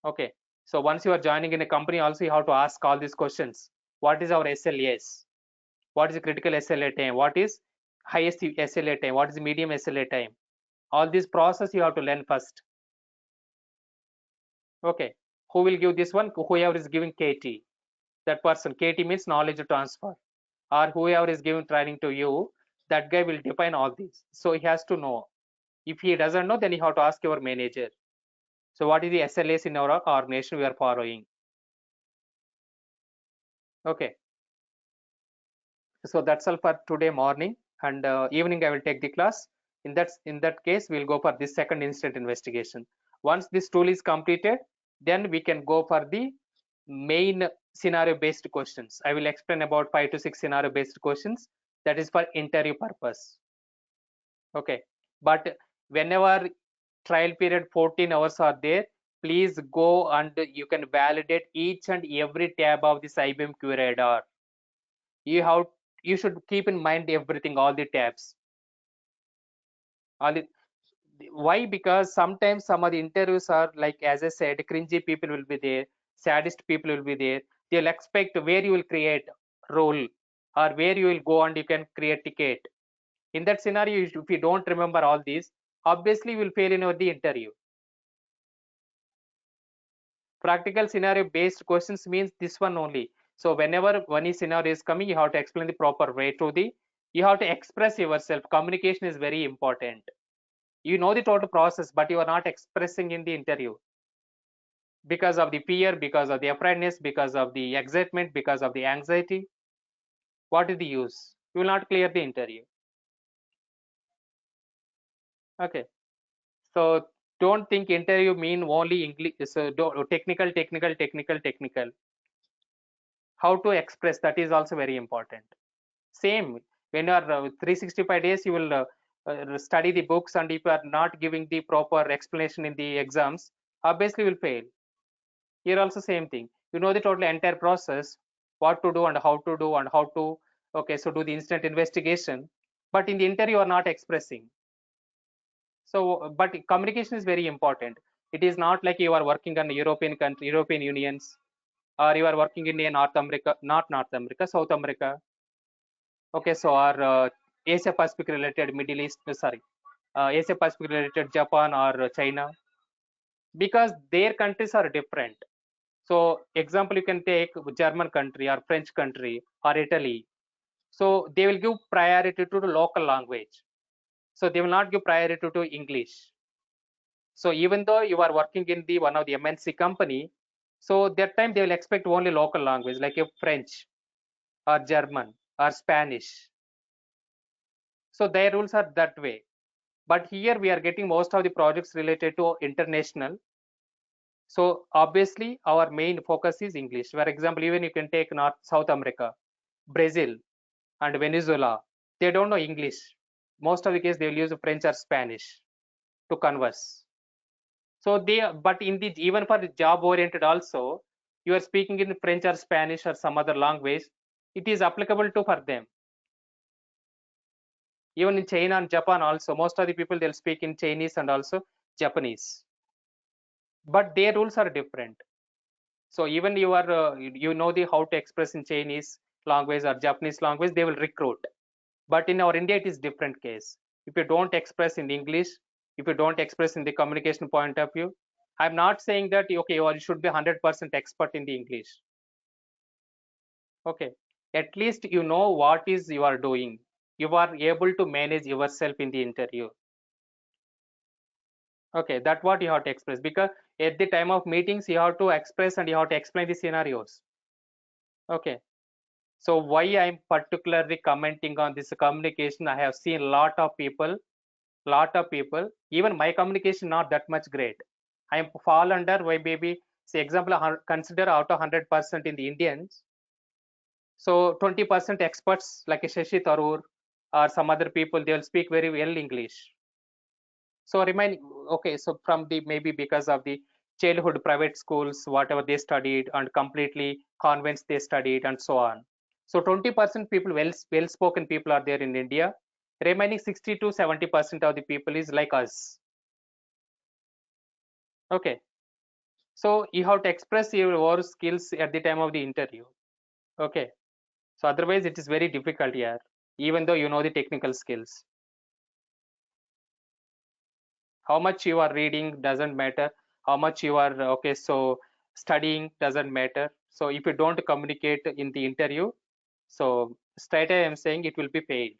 Okay. So once you are joining in a company, also you have to ask all these questions. What is our SLAs? What is the critical SLA time? What is highest SLA time? What is the medium SLA time? All this process you have to learn first. Okay. Who will give this one? Whoever is giving KT. That person, KT means knowledge transfer. Or whoever is giving training to you, that guy will define all these. So he has to know. If he doesn't know, then you have to ask your manager. So what is the SLAs in our organization we are following? Okay. So that's all for today morning, and evening I will take the class. In that case, we'll go for this second incident investigation. Once this tool is completed, then we can go for the main scenario based questions. I will explain about 5 to 6 scenario based questions. That is for interview purpose. Okay, but whenever trial period 14 hours are there, please go and you can validate each and every tab of this IBM QRadar. You should keep in mind everything, all the tabs. Why? Because sometimes some of the interviews are like, as I said, cringy people will be there, sadist people will be there. They'll expect where you will create role or where you will go and you can create ticket. In that scenario, if you don't remember all these, obviously you will fail in the interview. Practical scenario based questions means this one only. So whenever one scenario is coming, you have to explain the proper way to you have to express yourself. Communication is very important. You know the total process, but you are not expressing in the interview because of the fear, because of the afraidness, because of the excitement, because of the anxiety. What is the use? You will not clear the interview. Okay. So don't think interview mean only English. So technical. How to express, that is also very important. Same, when you are 365 days, you will study the books, and if you are not giving the proper explanation in the exams, obviously you will fail. Here also same thing. You know the total entire process, what to do and how to do and how to, okay, so do the instant investigation, but in the interview you are not expressing. So, but communication is very important. It is not like you are working on European country, European unions, or you are working in North America, not North America, South America. Okay, so our Asia Pacific related Middle East, Asia Pacific related Japan or China, because their countries are different. So example, you can take German country or French country or Italy. So they will give priority to the local language. So they will not give priority to English. So even though you are working in the one of the MNC company, so that time they will expect only local language like a French or German or Spanish. So their rules are that way. But here we are getting most of the projects related to international. So obviously our main focus is English. For example, even you can take South America, Brazil and Venezuela. They don't know English. Most of the case they will use French or Spanish to converse. So but in the even for the job oriented also, you are speaking in French or Spanish or some other language, it is applicable to for them. Even in China and Japan also, most of the people they'll speak in Chinese and also Japanese, but their rules are different. So even you are you know the how to express in Chinese language or Japanese language, they will recruit. But in our India, it is different case. If you don't express in English, if you don't express in the communication point of view, I'm not saying that okay, you should be 100% expert in the English. Okay, at least you know what is you are doing. You are able to manage yourself in the interview. Okay, that's what you have to express, because at the time of meetings you have to express and you have to explain the scenarios. Okay, so why I'm particularly commenting on this communication, I have seen a lot of people lot of people. Even my communication not that much great. I am fall under why maybe say example consider out of 100% in the Indians. So 20% experts like a Shashi Tharoor or some other people, they will speak very well English. So remind, okay, so from the maybe because of the childhood private schools, whatever they studied and completely convents they studied and so on. So 20% people, well spoken people are there in India. Remaining 60 to 70% of the people is like us. Okay. So you have to express your skills at the time of the interview. Okay. So otherwise it is very difficult here, even though you know the technical skills. How much you are reading doesn't matter. How much you are, okay, so studying doesn't matter. So if you don't communicate in the interview, so straight away I'm saying it will be paid.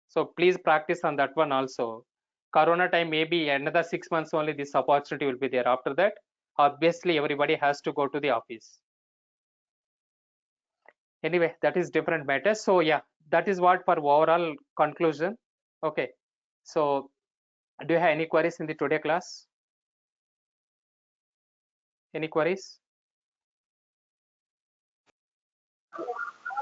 So please practice on that one also. Corona time, maybe another 6 months only this opportunity will be there. After that, obviously everybody has to go to the office. Anyway, that is different matter. So yeah, that is what for overall conclusion. Okay. So do you have any queries in the today class? Any queries?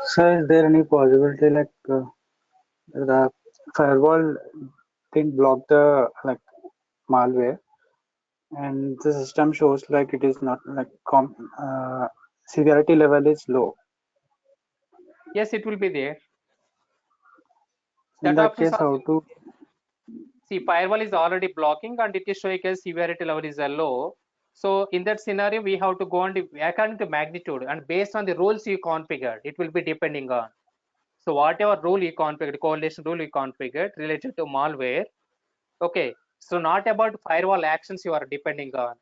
So is there any possibility like the firewall didn't block the like malware, and the system shows like it is not like severity level is low. Yes, it will be there. In That that option case, how to? see, firewall is already blocking and it is showing as severity level is a low. So in that scenario, we have to go on according to magnitude and based on the rules you configured, it will be depending on. So whatever rule you configured, correlation rule you configured related to malware. Okay, so not about firewall actions you are depending on.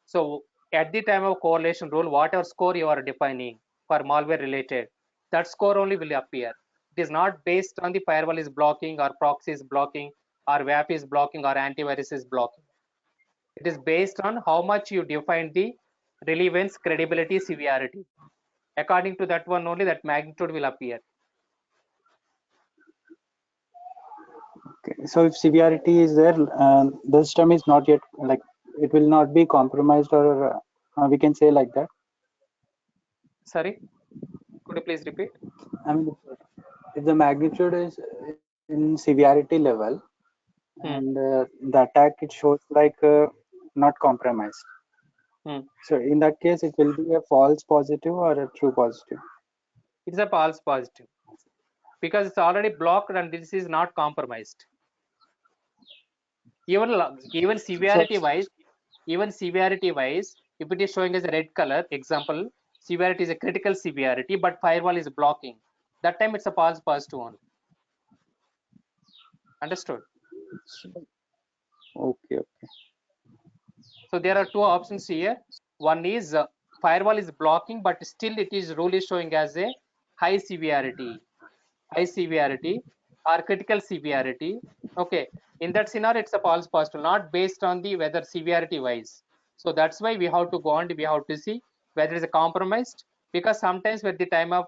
So at the time of correlation rule, whatever score you are defining for malware related, that score only will appear. It is not based on the firewall is blocking or proxy is blocking or WAP is blocking or antivirus is blocking. It is based on how much you define the relevance, credibility, severity. According to that one only, that magnitude will appear. Okay. So if severity is there, the system is not yet like it will not be compromised, or we can say like that. Sorry, could you please repeat? I mean, if the magnitude is in severity level, and the attack it shows like not compromised. So in that case, it will be a false positive or a true positive. It's a false positive because it's already blocked and this is not compromised. Even severity wise, if it is showing as a red color, example, severity is a critical severity, but firewall is blocking. That time it's a false positive only. Understood? Okay. So there are two options here. One is firewall is blocking, but still it is rule is showing as a high severity or critical severity. Okay, in that scenario it's a false positive, not based on the whether severity wise. So that's why we have to go on, we have to see whether it's a compromised, because sometimes at the time of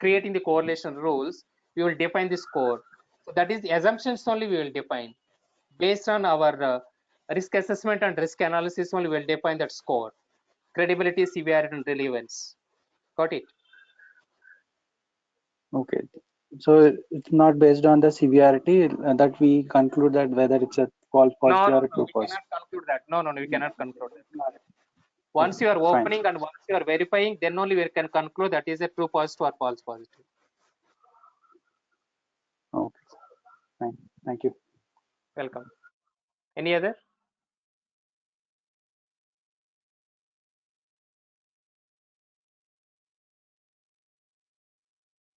creating the correlation rules we will define the score. So that is the assumptions only we will define based on our risk assessment and risk analysis only will define that score, credibility, severity and relevance. Got it? Okay. So it's not based on the severity that we conclude that whether it's a false positive or a true We positive. cannot conclude that. No, we cannot conclude that. Once you are Fine. opening and once you are verifying, then only we can conclude that is a true positive or false positive. Okay. Fine. Thank you. Welcome. Any other?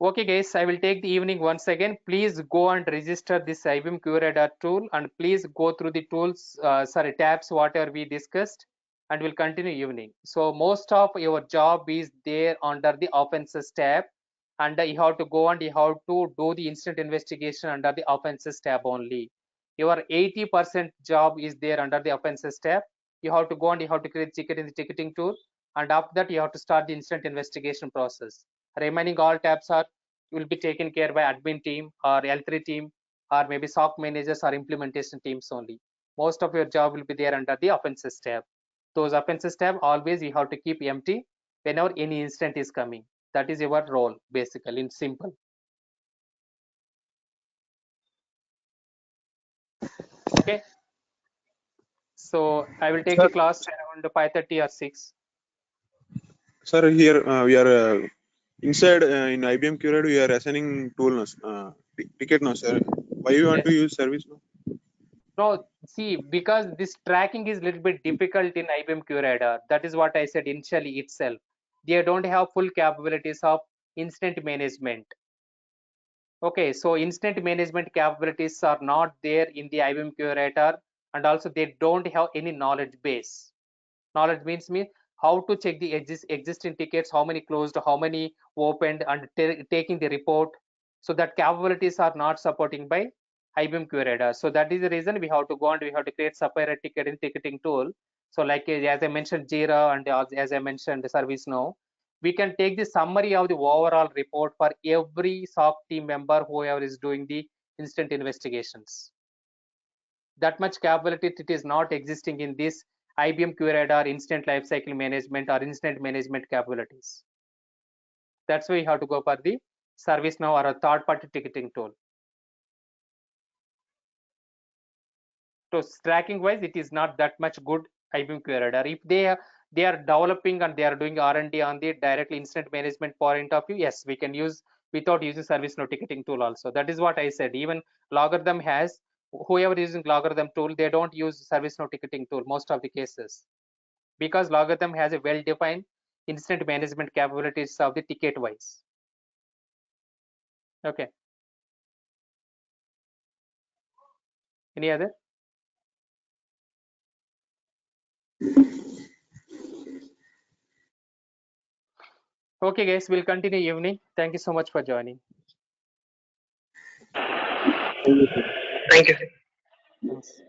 Okay guys, I will take the evening once again. Please go and register this IBM QRadar tool and please go through the tools, tabs, whatever we discussed, and we'll continue evening. So most of your job is there under the offenses tab, and you have to go and you have to do the incident investigation under the offenses tab only. Your 80% job is there under the offenses tab. You have to go and you have to create ticket in the ticketing tool, and after that you have to start the incident investigation process. Remaining all tabs are will be taken care by admin team or L3 team or maybe SOC managers or implementation teams only. Most of your job will be there under the offenses tab. Those offenses tab always you have to keep empty whenever any incident is coming. That is your role basically in simple. Okay. So I will take Sir. the class around 5:30 or 6. Sir, here we are inside in IBM Curate, we are assigning tool ticket now, sir. Why you want Yes. to use service now? No, see, because this tracking is a little bit difficult in IBM QRadar. That is what I said initially itself. They don't have full capabilities of incident management. Okay, so incident management capabilities are not there in the IBM QRadar, and also they don't have any knowledge base. Knowledge means how to check the existing tickets, how many closed, how many opened, and taking the report. So that capabilities are not supporting by IBM QRadar. So that is the reason we have to go and we have to create separate ticketing tool. So like as I mentioned Jira and as I mentioned ServiceNow, we can take the summary of the overall report for every SOC team member whoever is doing the instant investigations. That much capability it is not existing in this IBM QRadar instant lifecycle management or incident management capabilities. That's why you have to go for the ServiceNow or a third-party ticketing tool. So tracking wise, it is not that much good IBM QRadar. If they are developing and they are doing R&D on the directly incident management point of view, yes, we can use without using ServiceNow ticketing tool also. That is what I said. Even logarithm has, whoever is using logarithm tool, they don't use ServiceNow ticketing tool most of the cases, because logarithm has a well-defined incident management capabilities of the ticket wise. Okay. Any other? Okay, guys, we'll continue evening. Thank you so much for joining. Thank you. Thanks.